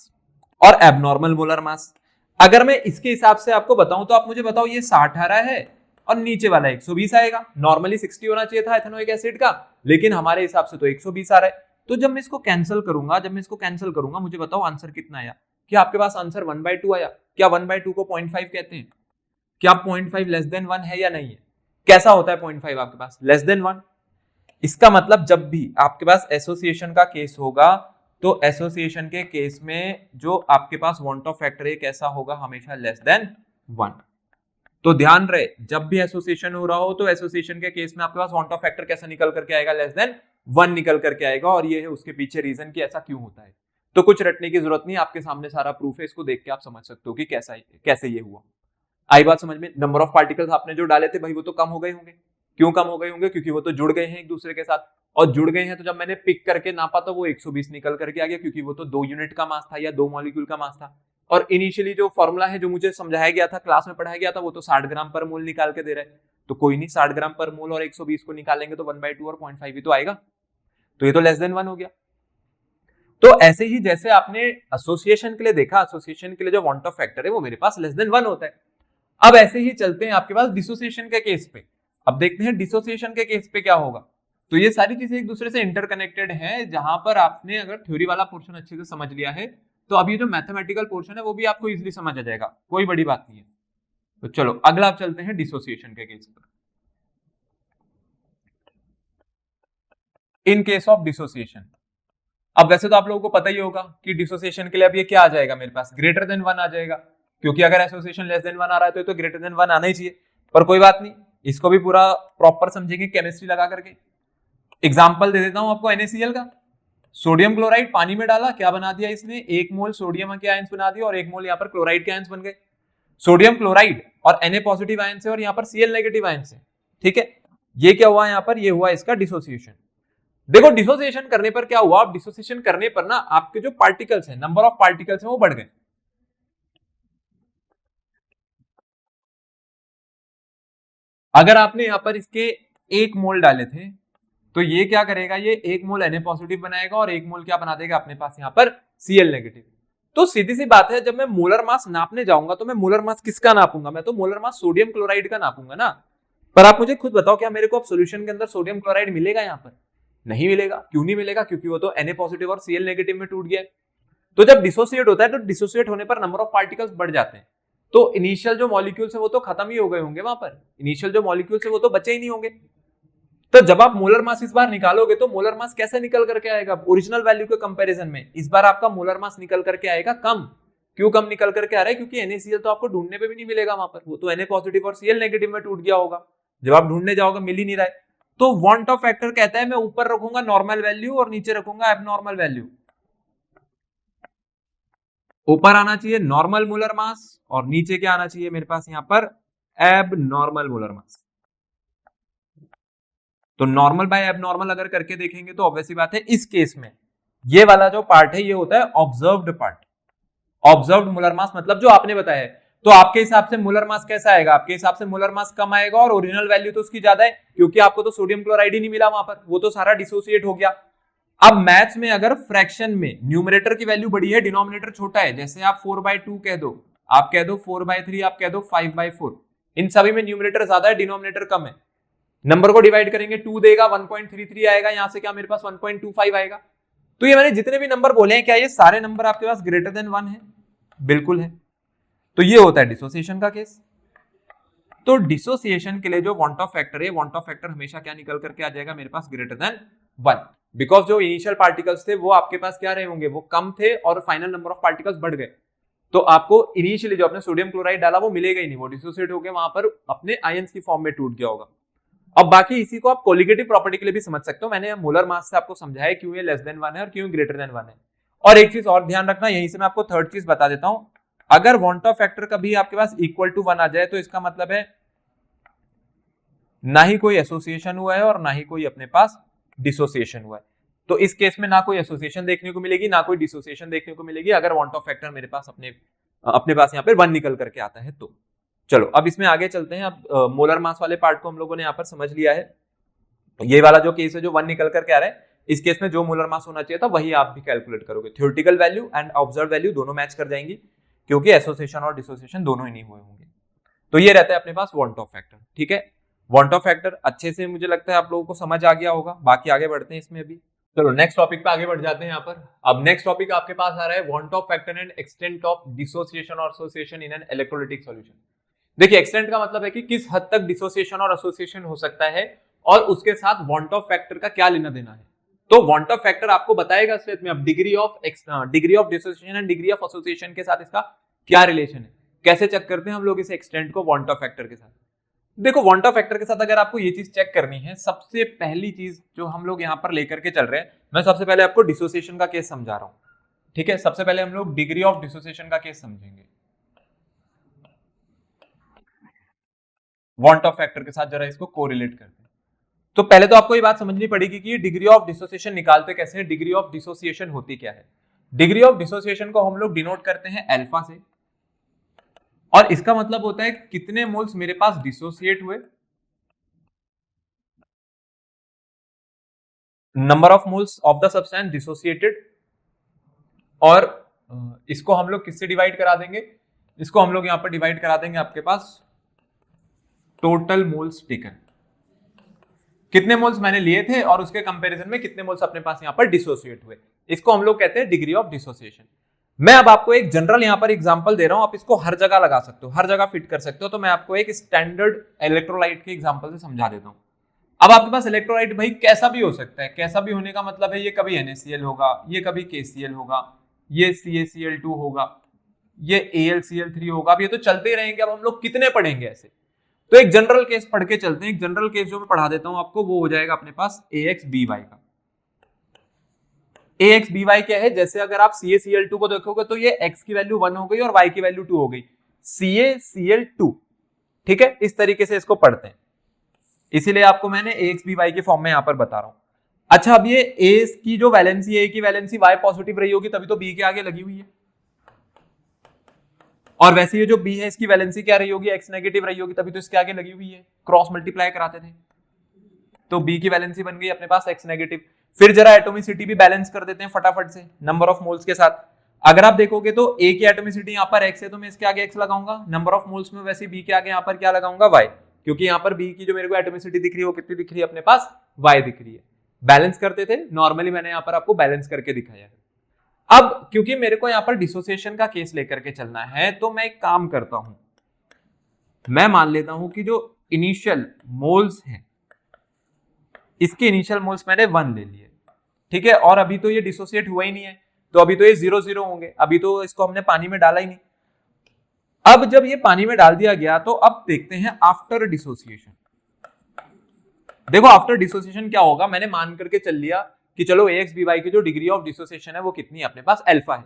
और एब नॉर्मल मोलर मास, अगर मैं इसके हिसाब से आपको बताऊं तो आप मुझे बताओ, ये 60 आ रहा है और नीचे वाला 120 आएगा। नॉर्मली 60 होना चाहिए था एथेनोइक एसिड का, लेकिन हमारे हिसाब से तो 120 आ रहा है। तो जब मैं इसको कैंसिल करूंगा, मुझे बताओ आंसर कितना आया। क्या आपके पास आंसर 1/2 आया? क्या 1/2 को 0.5 कहते हैं? क्या 0.5 लेस देन 1 है या नहीं है? कैसा होता है 0.5 आपके पास? Less than 1। इसका मतलब जब भी आपके पास एसोसिएशन का केस होगा तो एसोसिएशन के केस में जो आपके पास वांट ऑफ फैक्टर है कैसा होगा, हमेशा लेस देन 1। तो ध्यान रहे, जब भी एसोसिएशन हो रहा हो तो एसोसिएशन के केस में आपके पास वांट ऑफ फैक्टर कैसा निकल करके आएगा, लेस देन 1 निकल करके आएगा। और ये है उसके पीछे रीजन कि ऐसा क्यों होता है। तो कुछ रटने की जरूरत नहीं, आपके सामने सारा प्रूफ है, इसको देख के आप समझ सकते हो कि कैसे ये हुआ। आई बात समझ में? नंबर ऑफ पार्टिकल्स आपने जो डाले थे भाई वो तो कम हो गए होंगे। क्यों कम हो गए होंगे? क्योंकि वो तो जुड़ गए हैं एक दूसरे के साथ, और जुड़ गए हैं तो जब मैंने पिक करके नापा तो वो 120 निकल करके आ गया, क्योंकि वो तो 2 यूनिट का मास था या 2 मॉलिक्यूल का मास था। और इनिशियली जो फॉर्मूला है जो मुझे समझाया गया था, क्लास में पढ़ाया गया था, वो तो 60 ग्राम पर मोल निकाल के दे रहा है। तो कोई नहीं, 60 ग्राम पर मोल और 120 को निकालेंगे तो 1/2 और 0.5 भी तो आएगा। तो ये तो लेस देन 1 हो गया। तो ऐसे ही जैसे आपने एसोसिएशन के लिए देखा, एसोसिएशन के लिए जो वांट ऑफ फैक्टर है वो मेरे पास लेस देन 1 होता है। अब ऐसे ही चलते हैं आपके पास डिसोसिएशन के केस पे। अब देखते हैं डिसोसिएशन के केस पे क्या होगा। तो ये सारी चीजें एक दूसरे से इंटरकनेक्टेड हैं। जहां पर आपने अगर थ्योरी वाला पोर्शन अच्छे से समझ लिया है तो अब ये जो मैथमेटिकल पोर्शन है वो भी आपको इजीली समझ आ जाएगा, कोई बड़ी बात नहीं है। तो चलो अगला आप चलते हैं डिसोसिएशन के केस पर। इन केस ऑफ डिसोसिएशन, अब वैसे तो आप लोगों को पता ही होगा कि डिसोसिएशन के लिए अब ये क्या आ जाएगा, मेरे पास ग्रेटर देन 1 आ जाएगा, क्योंकि अगर एसोसिएशन लेस देन 1 आ रहा है तो ग्रेटर देन 1 आना ही चाहिए। पर कोई बात नहीं, इसको भी पूरा प्रॉपर समझेंगे केमिस्ट्री लगा करके। एग्जाम्पल दे देता हूं आपको NaCl का। सोडियम क्लोराइड पानी में डाला, क्या बना दिया इसने, 1 मोल सोडियम के आयंस बना दिया और 1 मोल यहाँ पर क्लोराइड के आयंस बन गए। सोडियम क्लोराइड और Na पॉजिटिव आयन से और यहाँ पर Cl नेगेटिव आयन से, ठीक है। ये क्या हुआ यहाँ पर, ये हुआ इसका डिसोसिएशन। देखो डिसोसिएशन करने पर क्या हुआ, डिसोसिएशन करने पर ना आपके जो पार्टिकल्स हैं, नंबर ऑफ पार्टिकल्स हैं वो बढ़ गए। अगर आपने यहां पर इसके 1 मोल डाले थे तो ये क्या करेगा, ये 1 मोल Na पॉजिटिव बनाएगा और 1 मोल क्या बना देगा अपने पास यहाँ पर Cl नेगेटिव। तो सीधी सी बात है, जब मैं मोलर मास नापने जाऊंगा तो मैं मोलर मास किसका नापूंगा, मैं तो मोलर मास सोडियम क्लोराइड का नापूंगा ना। पर आप मुझे खुद बताओ, क्या मेरे को अब सोल्यूशन के अंदर सोडियम क्लोराइड मिलेगा यहाँ पर, नहीं मिलेगा। क्यों नहीं मिलेगा, क्योंकि वो तो Na पॉजिटिव और Cl नेगेटिव में टूट गया है। तो जब डिसोसिएट होता है तो डिसोसिएट होने पर नंबर ऑफ पार्टिकल्स बढ़ जाते हैं, तो इनिशियल जो मॉलिक्यूल्स है वो तो खत्म ही हो गए होंगे, वहां पर इनिशियल जो मॉलिक्यूल्स है वो तो बचे ही नहीं होंगे। तो जब आप मोलर मास इस बार निकालोगे तो मोलर मास कैसे निकल करके आएगा, ओरिजिनल वैल्यू के कंपैरिजन में इस बार आपका मोलर मास निकल करके आएगा कम। क्यों कम निकल करके आ रहा है, क्योंकि NaCl तो आपको ढूंढने पे भी नहीं मिलेगा वहां पर, वो तो Na पॉजिटिव और Cl नेगेटिव में टूट गया होगा। जब आप ढूंढने जाओगे मिल ही नहीं रहा है, तो वांट ऑफ फैक्टर कहता है मैं ऊपर रखूंगा नॉर्मल वैल्यू और नीचे रखूंगा एबनॉर्मल वैल्यू। ऊपर आना चाहिए नॉर्मल मोलर मास और नीचे क्या आना चाहिए मेरे पास यहाँ पर, एबनॉर्मल मोलर मास। तो नॉर्मल बाय एबनॉर्मल अगर करके देखेंगे तो ऑब्वियसली बात है, इस केस में ये वाला जो पार्ट है ये होता है observed part. Observed molar mass मतलब जो आपने बताया है। तो आपके हिसाब से मोलर मास कैसा आएगा, आपके हिसाब से मोलर मास कम आएगा और ओरिजिनल वैल्यू तो उसकी ज्यादा है, क्योंकि आपको तो सोडियम क्लोराइड ही नहीं मिला वहां पर, वो तो सारा डिसोसिएट हो गया। अब मैथ्स में अगर फ्रैक्शन में न्यूमरेटर की वैल्यू बड़ी है, डिनोमिनेटर छोटा है, जैसे आप 4/2 कह दो, आप कह दो 4/3, आप कह दो 5/4, इन सभी में न्यूमरेटर ज्यादा है, डिनोमिनेटर कम है। नंबर को डिवाइड करेंगे 2 देगा, 1.33 आएगा, यहां से क्या मेरे पास 1.25 आएगा। तो ये मैंने जितने भी नंबर बोले हैं, क्या ये सारे नंबर आपके पास ग्रेटर देन 1 है? बिल्कुल है। तो ये होता है डिसोसिएशन का केस। तो डिसोसिएशन के लिए जो वांट ऑफ फैक्टर है, वांट ऑफ फैक्टर हमेशा क्या निकल करके आ जाएगा मेरे पास, ग्रेटर देन 1, बिकॉज जो इनिशियल पार्टिकल्स थे वो आपके पास क्या रहे होंगे, वो कम थे और फाइनल नंबर ऑफ पार्टिकल्स बढ़ गए। तो आपको इनिशियली जो आपने सोडियम क्लोराइड डाला वो मिलेगा ही नहीं, वो डिसोसिएट होकर वहां पर अपने आयंस की फॉर्म में टूट गया होगा। अब बाकी इसी को आप कोलिगेटिव प्रॉपर्टी के लिए भी समझ सकते हो। मैंने मोलर मास से आपको समझाया क्यों ये लेस देन 1 है और क्यों ग्रेटर देन 1 है। और एक चीज और ध्यान रखना, यहीं से मैं आपको थर्ड चीज बता देता हूं, अगर वांट ऑफ फैक्टर कभी आपके पास इक्वल टू 1 आ जाए तो इसका मतलब है ना ही कोई एसोसिएशन हुआ है और ना ही कोई अपने पास डिसोसिएशन हुआ है। तो इस केस में ना कोई एसोसिएशन देखने को मिलेगी, ना कोई डिसोसिएशन देखने को मिलेगी, अगर वांट ऑफ फैक्टर मेरे पास अपने पास यहाँ पे 1 निकल करके आता है तो। चलो अब इसमें आगे चलते हैं। अब मोलर मास वाले पार्ट को हम लोगों ने यहाँ पर समझ लिया है। ये वाला जो केस है जो 1 निकल करके आ रहा है, इस केस में जो मोलर मास होना चाहिए था वही आप भी कैलकुलेट करोगे। Theoretical value and observe value दोनों मैच कर जाएंगी, क्योंकि एसोसिएशन और डिसोसिएशन दोनों ही नहीं हुए होंगे। तो ये रहता है अपने पास वांट ऑफ फैक्टर। ठीक है, वांट ऑफ फैक्टर अच्छे से मुझे लगता है आप लोगों को समझ आ गया होगा। बाकी आगे बढ़ते हैं इसमें अभी। चलो नेक्स्ट टॉपिक पे आगे बढ़ जाते हैं यहाँ पर। अब नेक्स्ट टॉपिक आपके पास आ रहा है van't Hoff factor and extent of dissociation और association in an electrolytic solution. देखिए एक्सटेंट का मतलब है कि किस हद तक डिसोसिएशन और एसोसिएशन हो सकता है और उसके साथ वांट ऑफ फैक्टर का क्या लेना देना है। तो वांट ऑफ फैक्टर आपको बताएगा स्टेट में अब degree of dissociation and degree of association के साथ इसका क्या रिलेशन है, कैसे चेक करते हैं हम लोग इस एक्सटेंट को वांट ऑफ फैक्टर के साथ। देखो वांट ऑफ फैक्टर के साथ अगर आपको ये चीज चेक करनी है, सबसे पहली चीज जो हम लोग यहाँ पर लेकर के चल रहे हैं, मैं सबसे पहले आपको डिसोसिएशन का केस समझा रहा हूं। ठीक है, सबसे पहले हम लोग डिग्री ऑफ डिसोसिएशन का केस समझेंगे वांट ऑफ फैक्टर के साथ। जरा इसको कोरिलेट करते हैं। तो पहले तो आपको ये बात समझनी पड़ेगी कि डिग्री ऑफ डिसोसिएशन निकालते कैसे हैं, डिग्री ऑफ डिसोसिएशन होती क्या है। डिग्री ऑफ डिसोसिएशन को हम लोग डिनोट करते हैं अल्फा से, और इसका मतलब होता है कितने मोल्स मेरे पास डिसोसिएट हुए, number of moles of the substance dissociated. और इसको हम लोग किससे डिवाइड करा देंगे, इसको हम लोग यहां पर डिवाइड करा देंगे आपके पास टोटल मोल्स टेकन, कितने मोल्स मैंने लिए थे और उसके कंपैरिजन में कितने मोल्स अपने पास यहां पर डिसोसिएट हुए, इसको हम लोग कहते हैं डिग्री ऑफ डिसोसिएशन। मैं अब आपको एक जनरल यहां पर एग्जांपल दे रहा हूं, आप इसको हर जगह लगा सकते हो, हर जगह फिट कर सकते हो। तो मैं आपको एक स्टैंडर्ड इलेक्ट्रोलाइट के एग्जांपल से समझा देता हूं। अब आपके पास इलेक्ट्रोलाइट भाई कैसा भी हो सकता है, कैसा भी होने का मतलब है ये कभी NaCl होगा, ये कभी KCl होगा, ये CaCl2 होगा, ये AlCl3 होगा। अब ये तो चलते ही रहेंगे, अब हम लोग कितने पढ़ेंगे ऐसे। तो एक जनरल केस पढ़ के चलते हैं। एक जनरल केस जो मैं पढ़ा देता हूं आपको, वो हो जाएगा अपने पास AX BY का। AX BY क्या है, जैसे अगर आप CaCl2 को देखोगे तो ये X की वैल्यू 1 हो गई और Y की वैल्यू 2 हो गई, CaCl2। ठीक है, इस तरीके से इसको पढ़ते हैं, इसीलिए आपको मैंने AX BY के फॉर्म में यहां पर बता रहा हूं। अच्छा, अब ये A की जो वैलेंसी है, A की वैलेंसी Y पॉजिटिव रही होगी तभी तो B के आगे लगी हुई है, और वैसे ये जो B है इसकी वैलेंसी क्या रही होगी, X नेगेटिव रही होगी तभी तो इसके आगे लगी हुई है, क्रॉस मल्टीप्लाई कराते थे तो B की वैलेंसी बन गई अपने पास X नेगेटिव। फिर जरा एटोमिसिटी भी बैलेंस कर देते हैं फटाफट से नंबर ऑफ मोल्स के साथ। अगर आप देखोगे तो A की एटोमिसिटी यहाँ पर X है तो मैं इसके आगे X लगाऊंगा, नंबर ऑफ मोल्स में वैसे B के आगे यहाँ पर क्या लगाऊंगा, Y, क्योंकि यहाँ पर B की जो मेरे को एटोमिसिटी दिख रही है वो कितनी दिख रही है अपने पास, Y दिख रही है। बैलेंस करते थे नॉर्मली, मैंने यहाँ पर आपको बैलेंस करके दिखाया है। अब क्योंकि मेरे को यहाँ पर डिसोसिएशन का केस लेकर के चलना है तो मैं एक काम करता हूं, मैं मान लेता हूं कि जो इनिशियल मोल्स हैं इसके इनिशियल मोल्स मैंने 1 ले लिए, ठीक है, और अभी तो ये डिसोसिएट हुआ ही नहीं है तो अभी तो ये 0-0 होंगे, अभी तो इसको हमने पानी में डाला ही नहीं। अब जब ये पानी में डाल दिया गया तो अब देखते हैं आफ्टर डिसोसिएशन। देखो आफ्टर डिसोसिएशन क्या होगा, मैंने मान करके चल लिया कि चलो AX BY की जो डिग्री ऑफ डिसोसिएशन है वो कितनी है अपने पास, अल्फा है।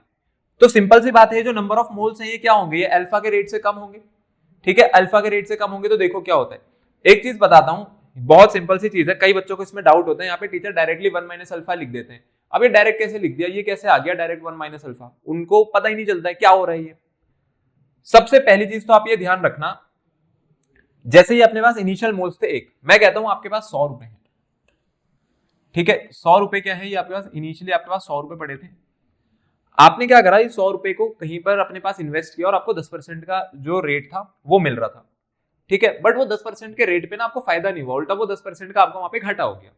तो सिंपल सी बात है, जो नंबर ऑफ मोल्स हैं ये क्या होंगे, ये अल्फा के रेट से कम होंगे। ठीक है, अल्फा के रेट से कम होंगे तो देखो क्या होता है, एक चीज बताता हूं, बहुत सिंपल सी चीज है, कई बच्चों को इसमें डाउट होता है, यहाँ पे टीचर डायरेक्टली 1 माइनस अल्फा लिख देते हैं। अब ये डायरेक्ट कैसे लिख दिया, ये कैसे आ गया डायरेक्ट 1 माइनस अल्फा, उनको पता ही नहीं चलता है क्या हो रहा है ये। सबसे पहली चीज तो आप ये ध्यान रखना, जैसे ही अपने पास इनिशियल मोल्स थे 1, मैं कहता हूं आपके पास 100 रुपए हैं, ठीक है, 100 रुपए क्या है, ये आपके पास इनिशियली आपके पास 100 रुपए पड़े थे, आपने क्या करा, इस 100 रुपए को कहीं पर अपने पास इन्वेस्ट किया और आपको 10% का जो रेट था वो मिल रहा था, ठीक है, बट वो 10% के रेट पे ना आपको फायदा नहीं हुआ, उल्टा वो 10% का आपको वहां पे घाटा हो गया।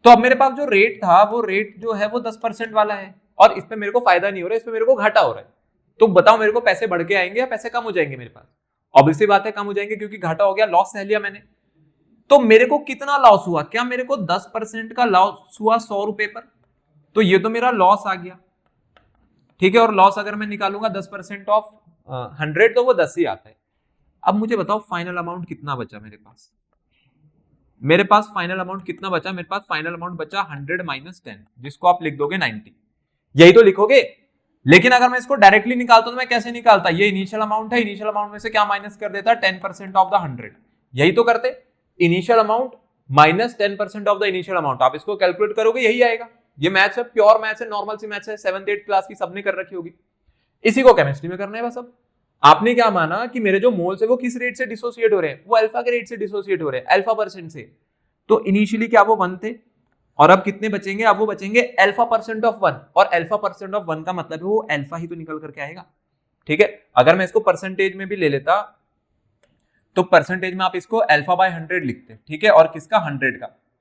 तो अब मेरे पास जो रेट था वो रेट जो है वो 10% वाला है और इस पे मेरे को फायदा नहीं हो रहा है, इस पे मेरे को घाटा हो रहा है। तो बताओ मेरे को पैसे बढ़ के आएंगे या पैसे कम हो जाएंगे मेरे पास? ऑब्वियसली बात है कम हो जाएंगे, क्योंकि घाटा हो गया, लॉस सह लिया मैंने। तो मेरे को कितना लॉस हुआ, क्या मेरे को 10% का लॉस हुआ 100 रुपए पर, तो ये तो मेरा लॉस आ गया, ठीक है, और लॉस अगर मैं निकालूंगा 10% ऑफ 100 तो वो 10 ही आता है। अब मुझे बताओ फाइनल अमाउंट कितना बचा मेरे पास, मेरे पास फाइनल अमाउंट कितना बचा, मेरे पास फाइनल अमाउंट बचा 100 माइनस 10, जिसको आप लिख दोगे 90, यही तो लिखोगे। लेकिन अगर मैं इसको डायरेक्टली निकालता तो मैं कैसे निकालता, ये इनिशियल अमाउंट है, इनिशियल अमाउंट में से क्या माइनस कर देता, 10% ऑफ द 100, यही तो करते, initial amount minus 10% of the initial amount, आप इसको कैलकुलेट करोगे यही आएगा। ये मैथ्स है, प्योर मैथ्स है, नॉर्मल सी मैथ्स है, 7th 8th क्लास की सबने कर रखी होगी, इसी को केमिस्ट्री में करना है बस। अब आपने क्या माना कि मेरे जो मोल्स है वो किस रेट से डिसोसिएट हो रहे हैं, वो अल्फा के रेट से डिसोसिएट हो रहे हैं, अल्फा परसेंट से। तो इनिशियली क्या वो 1 थे और अब कितने बचेंगे, अब वो बचेंगे अल्फा परसेंट ऑफ 1, और अल्फा परसेंट ऑफ 1 का मतलब है वो अल्फा ही तो निकल करके आएगा, ठीक है। अगर मैं इसको परसेंटेज में भी ले लेता तो परसेंटेज में आप इसको अल्फा बाय 100 लिखते, ठीक है, और किसका,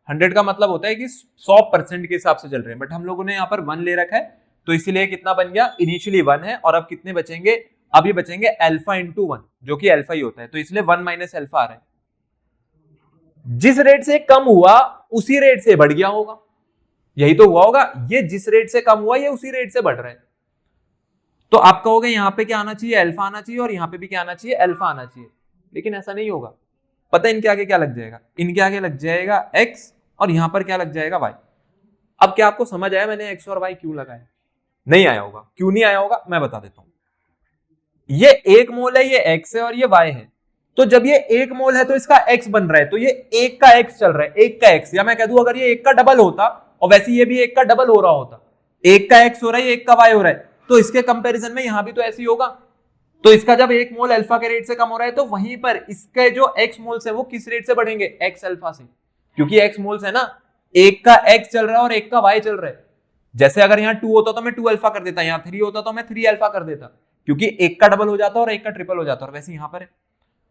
100 का मतलब होता है कि 100% के हिसाब से चल रहे हैं, बट हम लोगों ने यहाँ पर 1 ले रखा है तो इसीलिए कितना बन गया, इनिशियली 1 है और अब कितने बचेंगे, अब ये बचेंगे अल्फा इंटू 1, जो कि अल्फा ही होता है, तो इसलिए 1 माइनस अल्फा आ रहा है। जिस रेट से कम हुआ उसी रेट से बढ़ गया होगा, यही तो हुआ होगा, ये जिस रेट से कम हुआ ये उसी रेट से बढ़ रहा है। तो आप कहोगे यहां पे क्या आना चाहिए, अल्फा आना चाहिए, और यहां पे भी क्या आना चाहिए, अल्फा आना चाहिए, लेकिन ऐसा नहीं होगा। पता है इनके आगे क्या लग जाएगा, इनके आगे लग जाएगा x और यहां पर क्या लग जाएगा y। अब क्या आपको समझ आया मैंने x और y क्यों लगाया? नहीं आया होगा, क्यों नहीं आया होगा मैं बता देता हूं। ये 1 मोल है, ये x है और ये y है, तो जब ये 1 मोल है तो इसका x बन रहा है, तो ये 1 का x चल रहा है, 1 का x, या मैं कह दूं अगर ये 1 का डबल होता और वैसे ये भी 1 का डबल हो रहा होता, 1 का x हो रहा है, 1 का y हो रहा है, तो इसके कंपैरिजन में यहां भी तो ऐसे ही होगा। तो इसका जब 1 मोल अल्फा के रेट से कम हो रहा है तो वहीं पर इसके जो x मोल्स है वो किस रेट से बढ़ेंगे, x अल्फा से, क्योंकि x मोल्स है ना, 1 का x चल रहा है और 1 का y चल रहा है। जैसे अगर यहाँ 2 होता तो मैं 2 अल्फा कर देता, यहाँ 3 होता तो मैं 3 अल्फा कर देता, क्योंकि 1 का डबल हो जाता और 1 का ट्रिपल हो जाता, और वैसे यहाँ पर है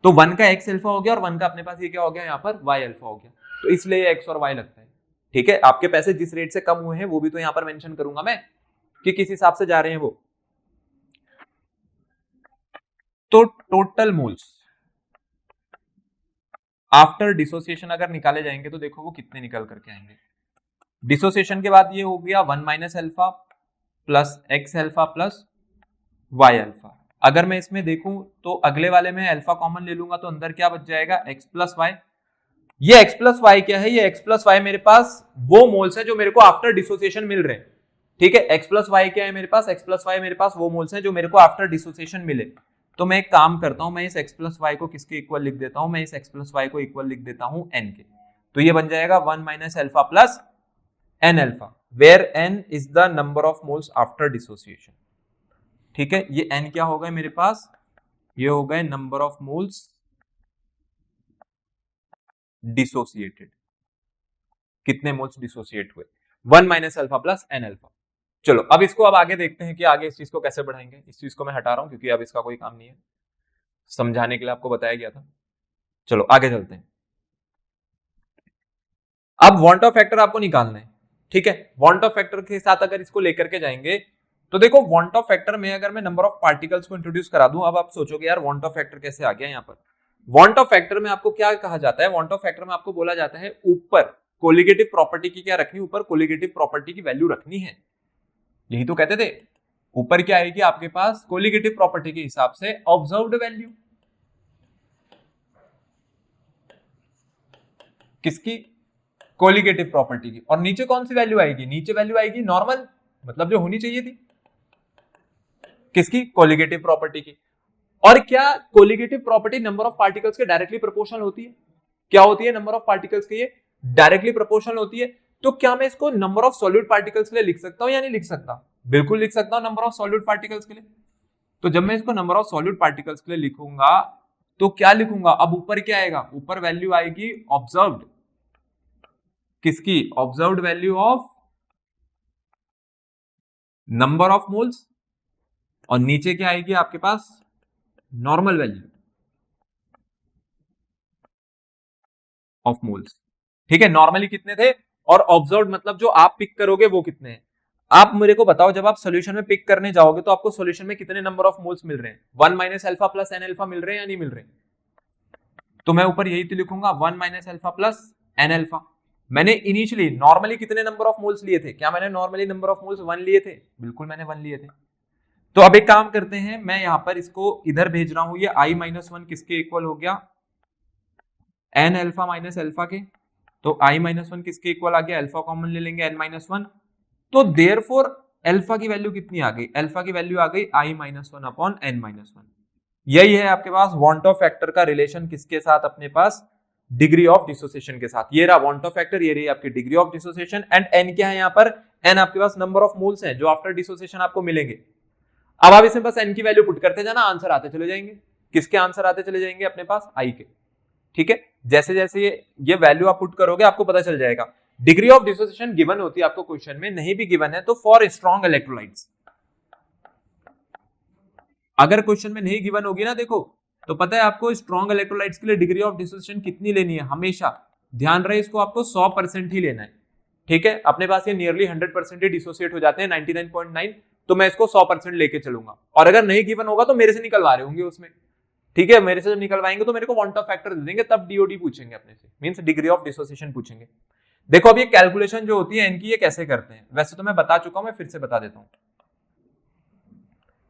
तो 1 का x अल्फा हो गया और 1 का अपने पास ये क्या हो गया, यहाँ पर y अल्फा हो गया, तो इसलिए x और y लगता है, ठीक है। आपके पैसे जिस रेट से कम हुए हैं वो भी तो यहाँ पर मेंशन करूंगा मैं कि किस हिसाब से जा रहे हैं वो। तो टोटल मोल्स आफ्टर डिसोसिएशन अगर निकाले जाएंगे तो देखो वो कितने निकल करके आएंगे। डिसोसिएशन के बाद ये हो गया 1 minus alpha plus x alpha plus y alpha, अगर मैं इसमें देखूं तो अगले वाले में अल्फा कॉमन ले लूंगा तो अंदर क्या बच जाएगा, x प्लस वाई। ये x प्लस वाई क्या है, ये x प्लस वाई मेरे पास वो मोल्स है जो मेरे को आफ्टर डिसोसिएशन मिल रहे हैं। ठीक है, x प्लस वाई क्या है मेरे पास, x प्लस वाई मेरे पास वो मोल्स है जो मेरे को आफ्टर डिसोसिएशन मिले। तो मैं एक काम करता हूं, मैं इस x प्लस वाई को किसके इक्वल लिख देता हूं, मैं इस x प्लस वाई को इक्वल लिख देता हूं n के। तो ये बन जाएगा 1 minus alpha plus n alpha, where n is the number of moles after dissociation. ठीक है, ये n क्या हो गए मेरे पास, ये हो गए नंबर ऑफ मोल्स डिसोसिएटेड, कितने मोल्स डिसोसिएट हुए, 1 minus alpha plus n alpha. चलो अब इसको अब आगे देखते हैं कि आगे इस चीज को कैसे बढ़ाएंगे। इस चीज को मैं हटा रहा हूं क्योंकि अब इसका कोई काम नहीं है, समझाने के लिए आपको बताया गया था। चलो आगे चलते हैं। अब वांट ऑफ फैक्टर आपको निकालना है। ठीक है, वांट ऑफ फैक्टर के साथ अगर इसको लेकर के जाएंगे तो देखो वांट ऑफ फैक्टर में अगर मैं नंबर ऑफ पार्टिकल्स को इंट्रोड्यूस करा दूं, अब आप सोचोगे यार वांट ऑफ फैक्टर कैसे आ गया यहाँ पर। वांट ऑफ फैक्टर में आपको क्या कहा जाता है, वांट ऑफ फैक्टर में आपको बोला जाता है ऊपर कोलिगेटिव प्रॉपर्टी की क्या रखनी, ऊपर कोलिगेटिव प्रॉपर्टी की वैल्यू रखनी है। यही तो कहते थे, ऊपर क्या आएगी आपके पास कोलिगेटिव प्रॉपर्टी के हिसाब से ऑब्जर्व्ड वैल्यू, किसकी, कोलिगेटिव प्रॉपर्टी की। और नीचे कौन सी वैल्यू आएगी, नीचे वैल्यू आएगी नॉर्मल, मतलब जो होनी चाहिए थी, किसकी, कोलिगेटिव प्रॉपर्टी की। और क्या colligative property number of particles के डायरेक्टली प्रोपोर्शनल होती है, क्या होती है, नंबर ऑफ पार्टिकल्स के ये डायरेक्टली प्रोपोर्शनल होती है। तो क्या मैं इसको नंबर ऑफ सॉल्यूट पार्टिकल्स के लिए लिख सकता हूं या नहीं लिख सकता, बिल्कुल लिख सकता हूं नंबर ऑफ सॉल्यूट पार्टिकल्स के लिए। तो जब मैं इसको नंबर ऑफ सॉल्यूट पार्टिकल्स के लिए लिखूंगा तो क्या लिखूंगा, अब ऊपर क्या आएगा, ऊपर वैल्यू आएगी ऑब्जर्व्ड, किसकी, observed value of number of moles, और नीचे क्या आएगी आपके पास नॉर्मल वैल्यू ऑफ मोल्स। ठीक है, नॉर्मली कितने थे और ऑब्जर्व्ड मतलब जो आप पिक करोगे वो कितने हैं। आप मेरे को बताओ जब आप सॉल्यूशन में पिक करने जाओगे तो आपको सॉल्यूशन में कितने नंबर ऑफ मोल्स मिल रहे हैं, 1 minus alpha plus n alpha मिल रहे हैं या नहीं मिल रहे। तो मैं ऊपर यही तो लिखूंगा 1 minus alpha plus n alpha. मैंने इनिशियली नॉर्मली कितने नंबर ऑफ मोल्स लिए थे, क्या मैंने नॉर्मली नंबर ऑफ मोल्स 1 लिए थे, बिल्कुल मैंने 1 लिए थे। तो अब एक काम करते हैं, मैं यहां पर इसको इधर भेज रहा हूं, ये i माइनस 1 किसके इक्वल हो गया, n अल्फा माइनस अल्फा के। तो i माइनस 1 किसके इक्वल आ गया, अल्फा कॉमन ले लेंगे n माइनस 1। तो देयरफॉर अल्फा की वैल्यू कितनी आ गई, अल्फा की वैल्यू आ गई i minus 1 upon n minus 1। यही है आपके पास वांट ऑफ फैक्टर का रिलेशन किसके साथ, अपने पास डिग्री ऑफ डिसोसिएशन के साथ। ये रहा वांट ऑफ फैक्टर, ये रही आपकी degree of dissociation, and n क्या है यहाँ पर, n आपके पास नंबर ऑफ मोल्स हैं जो आफ्टर डिसोसिएशन आपको मिलेंगे। अब आप इसमें बस n की वैल्यू पुट करते जाना, आंसर आते चले जाएंगे, किसके आंसर आते चले जाएंगे अपने पास, i के। ठीक है, जैसे जैसे ये वैल्यू आप पुट करोगे आपको पता चल जाएगा। डिग्री ऑफ डिसोसिएशन गिवन होती है आपको क्वेश्चन में, नहीं भी गिवन है तो फॉर स्ट्रॉन्ग इलेक्ट्रोलाइट्स। अगर क्वेश्चन में नहीं गिवन होगी ना देखो, तो पता है आपको स्ट्रॉन्ग इलेक्ट्रोलाइट्स के लिए डिग्री ऑफ डिसोसिएशन कितनी लेनी है, हमेशा ध्यान रहे इसको, आपको 100% ही लेना है। ठीक है, अपने पास ये नियरली 100% ही डिसोसिएट हो जाते हैं, 99.9, तो मैं इसको 100% लेके चलूंगा। और अगर नहीं गिवन होगा तो मेरे से निकलवा रहे होंगे उसमें। ठीक है, मेरे से जब निकलवाएंगे तो मेरे को वांट ऑफ फैक्टर दे देंगे, तब डीओडी पूछेंगे अपने से, मींस डिग्री ऑफ डिसोसिएशन पूछेंगे। देखो अब ये कैलकुलेशन जो होती है इनकी, ये कैसे करते हैं, वैसे तो मैं बता चुका हूं, मैं फिर से बता देता हूं।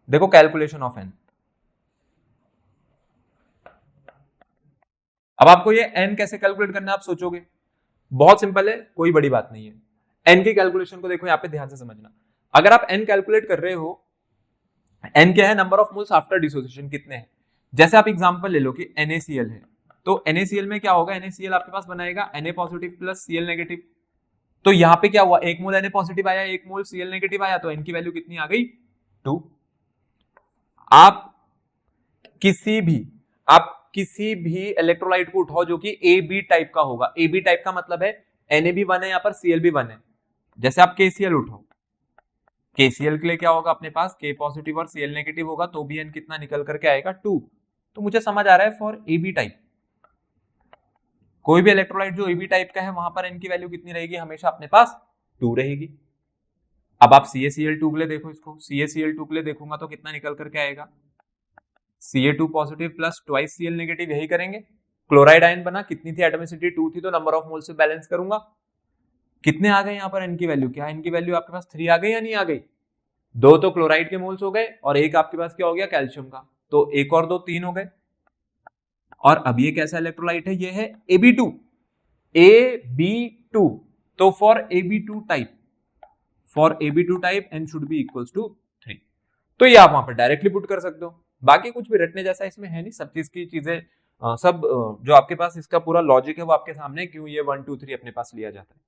देखो कैलकुलेशन ऑफ एन, अब आपको ये n कैसे कैलकुलेट करना है आप सोचोगे, बहुत सिंपल है, कोई बड़ी बात नहीं है। n की कैलकुलेशन को देखो यहाँ पे ध्यान से समझना। अगर आप n कैलकुलेट कर रहे हो, n क्या है, number of moles after dissociation कितने हैं। जैसे आप एग्जांपल ले लो कि NaCl है, तो NaCl में क्या होगा, NaCl आपके पास बनाएगा Na positive plus Cl negative. तो यहाँ पे क्या हुआ, एक मोल Na पॉजिटिव आया, एक मोल Cl नेगेटिव आया, तो n की वैल्यू कितनी आ गई, 2। आप किसी भी इलेक्ट्रोलाइट को उठाओ जो कि AB टाइप का होगा, AB टाइप का मतलब है Na भी 1 है, यहाँ पर Cl भी 1 है। जैसे आप KCl उठाओ, KCl के लिए क्या होगा अपने पास, K पॉजिटिव और Cl नेगेटिव होगा, तो भी n कितना निकल करके आएगा, 2। तो मुझे समझ आ रहा है फॉर AB टाइप, कोई भी इलेक्ट्रोलाइट जो AB टाइप का है वहां पर n की वैल्यू कितनी रहेगी, हमेशा अपने पास 2 रहेगी। अब आप CaCl2 के लिए देखो, इसको CaCl2 के लिए देखूंगा तो कितना निकल करके आएगा, Ca2 positive plus twice Cl negative, यही करेंगे। क्लोराइड आयन बना, कितनी थी एटॉमिसिटी, 2 थी, तो नंबर ऑफ मोल से बैलेंस करूंगा। कितने आ गए यहाँ पर n की वैल्यू, क्या n की वैल्यू आपके पास 3 आ गई या नहीं आ गई, दो तो क्लोराइड के मोल्स हो गए और एक आपके पास क्या हो गया, कैल्शियम का, तो एक और दो तीन हो गए। और अब ये कैसा इलेक्ट्रोलाइट है, ये है Ab2, Ab2। तो for Ab2 type n should be equals to 3। तो ये आप वहां पर डायरेक्टली पुट कर सकते हो। बाकी कुछ भी रटने जैसा इसमें है नहीं, सब चीज की चीजें सब जो आपके पास इसका पूरा लॉजिक है वो आपके सामने, क्यों ये 1 2 3 अपने पास लिया जाता है।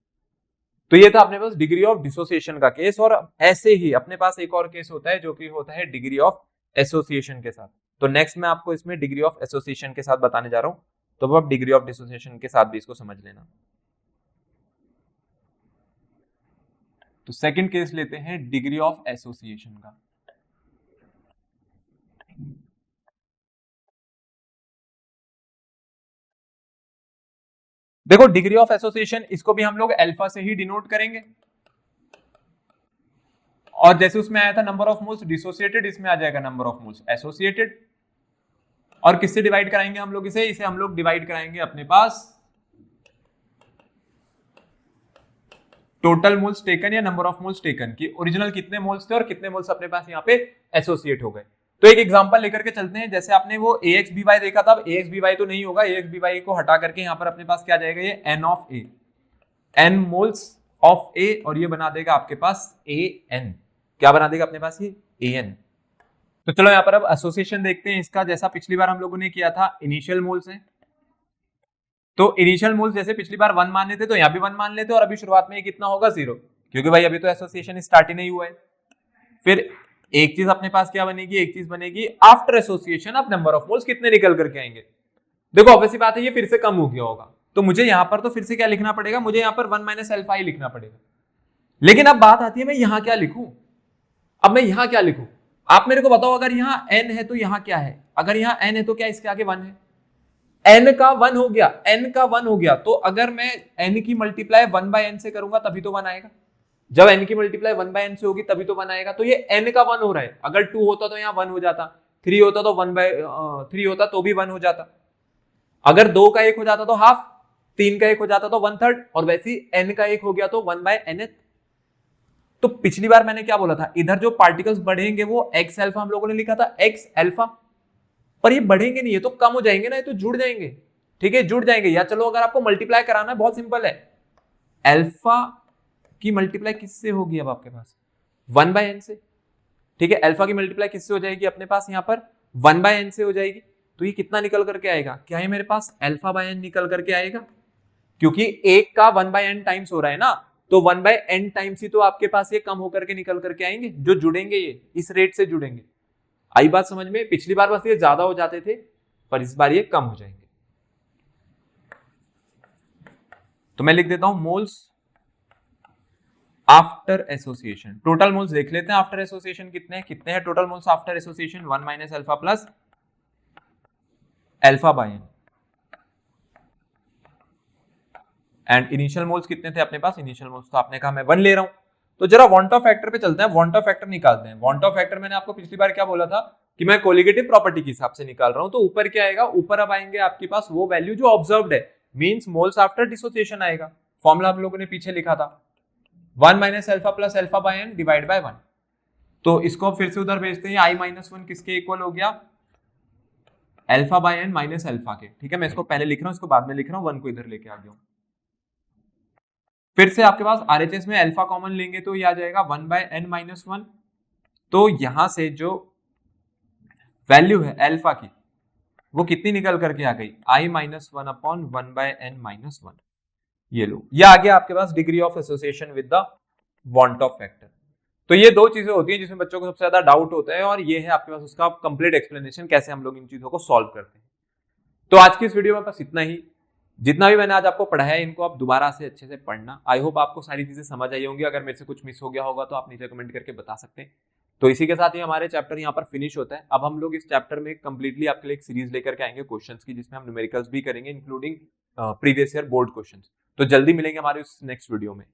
तो ये था अपने पास डिग्री ऑफ डिसोसिएशन का केस। और ऐसे ही अपने पास एक और केस होता है जो कि होता है डिग्री ऑफ एसोसिएशन के साथ। तो नेक्स्ट मैं आपको इसमें डिग्री ऑफ एसोसिएशन के साथ बताने जा रहा हूं, तो आप डिग्री ऑफ डिसोसिएशन के साथ भी इसको समझ लेना। तो सेकंड केस लेते हैं डिग्री ऑफ एसोसिएशन का। देखो डिग्री ऑफ एसोसिएशन, इसको भी हम लोग अल्फा से ही डिनोट करेंगे। और जैसे उसमें आया था नंबर ऑफ मोल्स डिसोसिएटेड, इसमें आ जाएगा नंबर ऑफ मोल्स एसोसिएटेड। और किससे डिवाइड कराएंगे हम लोग इसे हम लोग डिवाइड कराएंगे अपने पास टोटल मोल्स टेकन या नंबर ऑफ मोल्स टेकन की, ओरिजिनल कितने मोल्स थे और कितने मोल्स अपने पास यहाँ पे एसोसिएट हो गए। तो एक एग्जांपल लेकर के चलते हैं। जैसे आपने वो AXBY देखा था, अब AXBY तो नहीं होगा, AXBY को हटा करके यहाँ पर अपने पास क्या जाएगा, ये N of A, N moles of A, और ये बना देगा आपके पास AN। क्या बना देगा अपने पास, ये AN। तो चलो यहाँ पर अब एसोसिएशन देखते हैं इसका। जैसा पिछली बार हम लोगों ने किया था, इनिशियल मोल्स है, तो इनिशियल मोल्स जैसे पिछली बार 1 मान लेते तो यहाँ भी 1 मान लेते, और अभी शुरुआत में ये कितना होगा 0, क्योंकि भाई अभी तो एसोसिएशन स्टार्ट ही नहीं हुआ है। फिर एक चीज अपने पास क्या बनेगी, एक चीज बनेगी आफ्टर एसोसिएशन अब नंबर ऑफ मोल्स कितने निकल करके आएंगे। देखो ऑब्वियसली बात है ये फिर से कम हो गया होगा, तो मुझे यहां पर तो फिर से क्या लिखना पड़ेगा, मुझे यहां पर 1 माइनस अल्फा ही लिखना पड़ेगा। लेकिन अब बात आती है मैं यहां क्या लिखूं। अब मैं यहां क्या लिखूं, आप मेरे को बताओ। अगर यहां n है तो यहां क्या है, अगर यहां n है तो क्या इसके आगे 1 है, n का 1 हो गया, n का 1 हो गया। तो अगर मैं n की मल्टीप्लाई 1 बाय n से करूंगा तभी तो 1 आएगा। जब n की मल्टीप्लाई 1 बाय n से होगी तभी तो 1 आएगा। तो ये n का 1 हो रहा है, अगर 2 होता तो यहाँ 1 हो जाता, 3 होता तो 1 बाय 3 होता तो भी 1 हो जाता, अगर 2 का 1 हो जाता तो हाफ, 3 का 1 हो जाता तो 1/3, और वैसे ही n का 1 हो गया तो 1 बाय nth। तो पिछली बार मैंने क्या बोला था, इधर जो पार्टिकल्स बढ़ेंगे वो x अल्फा हम लोगों ने लिखा था, x अल्फा, पर ये बढ़ेंगे नहीं, ये तो कम हो जाएंगे ना, ये तो जुड़ जाएंगे। ठीक है, जुड़ जाएंगे। या चलो अगर आपको मल्टीप्लाई कराना है, बहुत सिंपल है, अल्फा की मल्टीप्लाई किससे होगी अब आपके पास 1 बाय n से। ठीक है, अल्फा की मल्टीप्लाई किससे हो जाएगी अपने पास यहाँ पर 1 बाय n से हो जाएगी। तो ये कितना निकल करके आएगा, क्या ये मेरे पास अल्फा बाय n निकल करके आएगा, क्योंकि एक का 1 बाय n टाइम्स हो रहा है ना, तो 1 बाय n टाइम्स ही तो आपके पास ये कम होकर के निकल करके आएंगे, जो जुड़ेंगे ये इस रेट से जुड़ेंगे। आई बात समझ में, पिछली बार बस ये ज्यादा हो जाते थे, पर इस बार ये कम हो जाएंगे। तो मैं लिख देता हूं moles after association. Total moles देख लेते हैं आफ्टर एसोसिएशन कितने हैं total moles after association, 1 minus alpha plus alpha by n। And initial moles कितने थे अपने पास, इनिशियल मोल्स तो आपने कहा मैं 1 ले रहा हूं। तो जरा वांट ऑफ फैक्टर पे चलते हैं, वांट ऑफ फैक्टर निकालते हैं। वांट ऑफ फैक्टर मैंने आपको पिछली बार क्या बोला था कि मैं कोलिगेटिव प्रॉपर्टी के हिसाब से निकाल रहा हूं। तो ऊपर क्या आएगा, ऊपर अब आएंगे आपके पास वो वैल्यू जो ऑब्जर्व्ड है, मींस मोल्स आफ्टर डिसोसिएशन आएगा। फॉर्मूला आप लोगों ने पीछे लिखा था 1 minus alpha plus alpha by n divide by 1। तो इसको फिर से उधर भेजते हैं, i माइनस 1 किसके इक्वल हो गया, alpha by n minus alpha के। ठीक है, मैं इसको पहले लिख रहा हूं, इसको बाद में लिख रहा हूं, 1 को इधर लेके आ गया हूं। फिर से आपके पास RHS में अल्फा कॉमन लेंगे तो ये आ जाएगा 1 बाय n माइनस 1। तो यहां से जो वैल्यू है अल्फा की वो कितनी निकल करके आ गई, i minus 1 upon 1 by n minus 1। ये लो, ये आ गया आपके पास degree of association with the van't Hoff factor. तो ये दो चीजें होती हैं जिसमें बच्चों को सबसे ज्यादा डाउट होता है, और ये है आपके पास उसका कंप्लीट एक्सप्लेनेशन कैसे हम लोग इन चीजों को सॉल्व करते हैं। तो आज की इस वीडियो में बस इतना ही। जितना भी मैंने आज आपको पढ़ाया है इनको आप दोबारा से अच्छे से पढ़ना। आई होप आपको सारी चीजें समझ आई होंगी। अगर मेरे से कुछ मिस हो गया होगा तो आप नीचे कमेंट करके बता सकते हैं। तो इसी के साथ ही हमारे चैप्टर यहाँ पर फिनिश होता है। अब हम लोग इस चैप्टर में कंप्लीटली आपके लिए एक सीरीज लेकर के आएंगे क्वेश्चंस की, जिसमें हम न्यूमेरिकल्स भी करेंगे including previous year board questions. तो जल्दी मिलेंगे हमारे उस नेक्स्ट वीडियो में।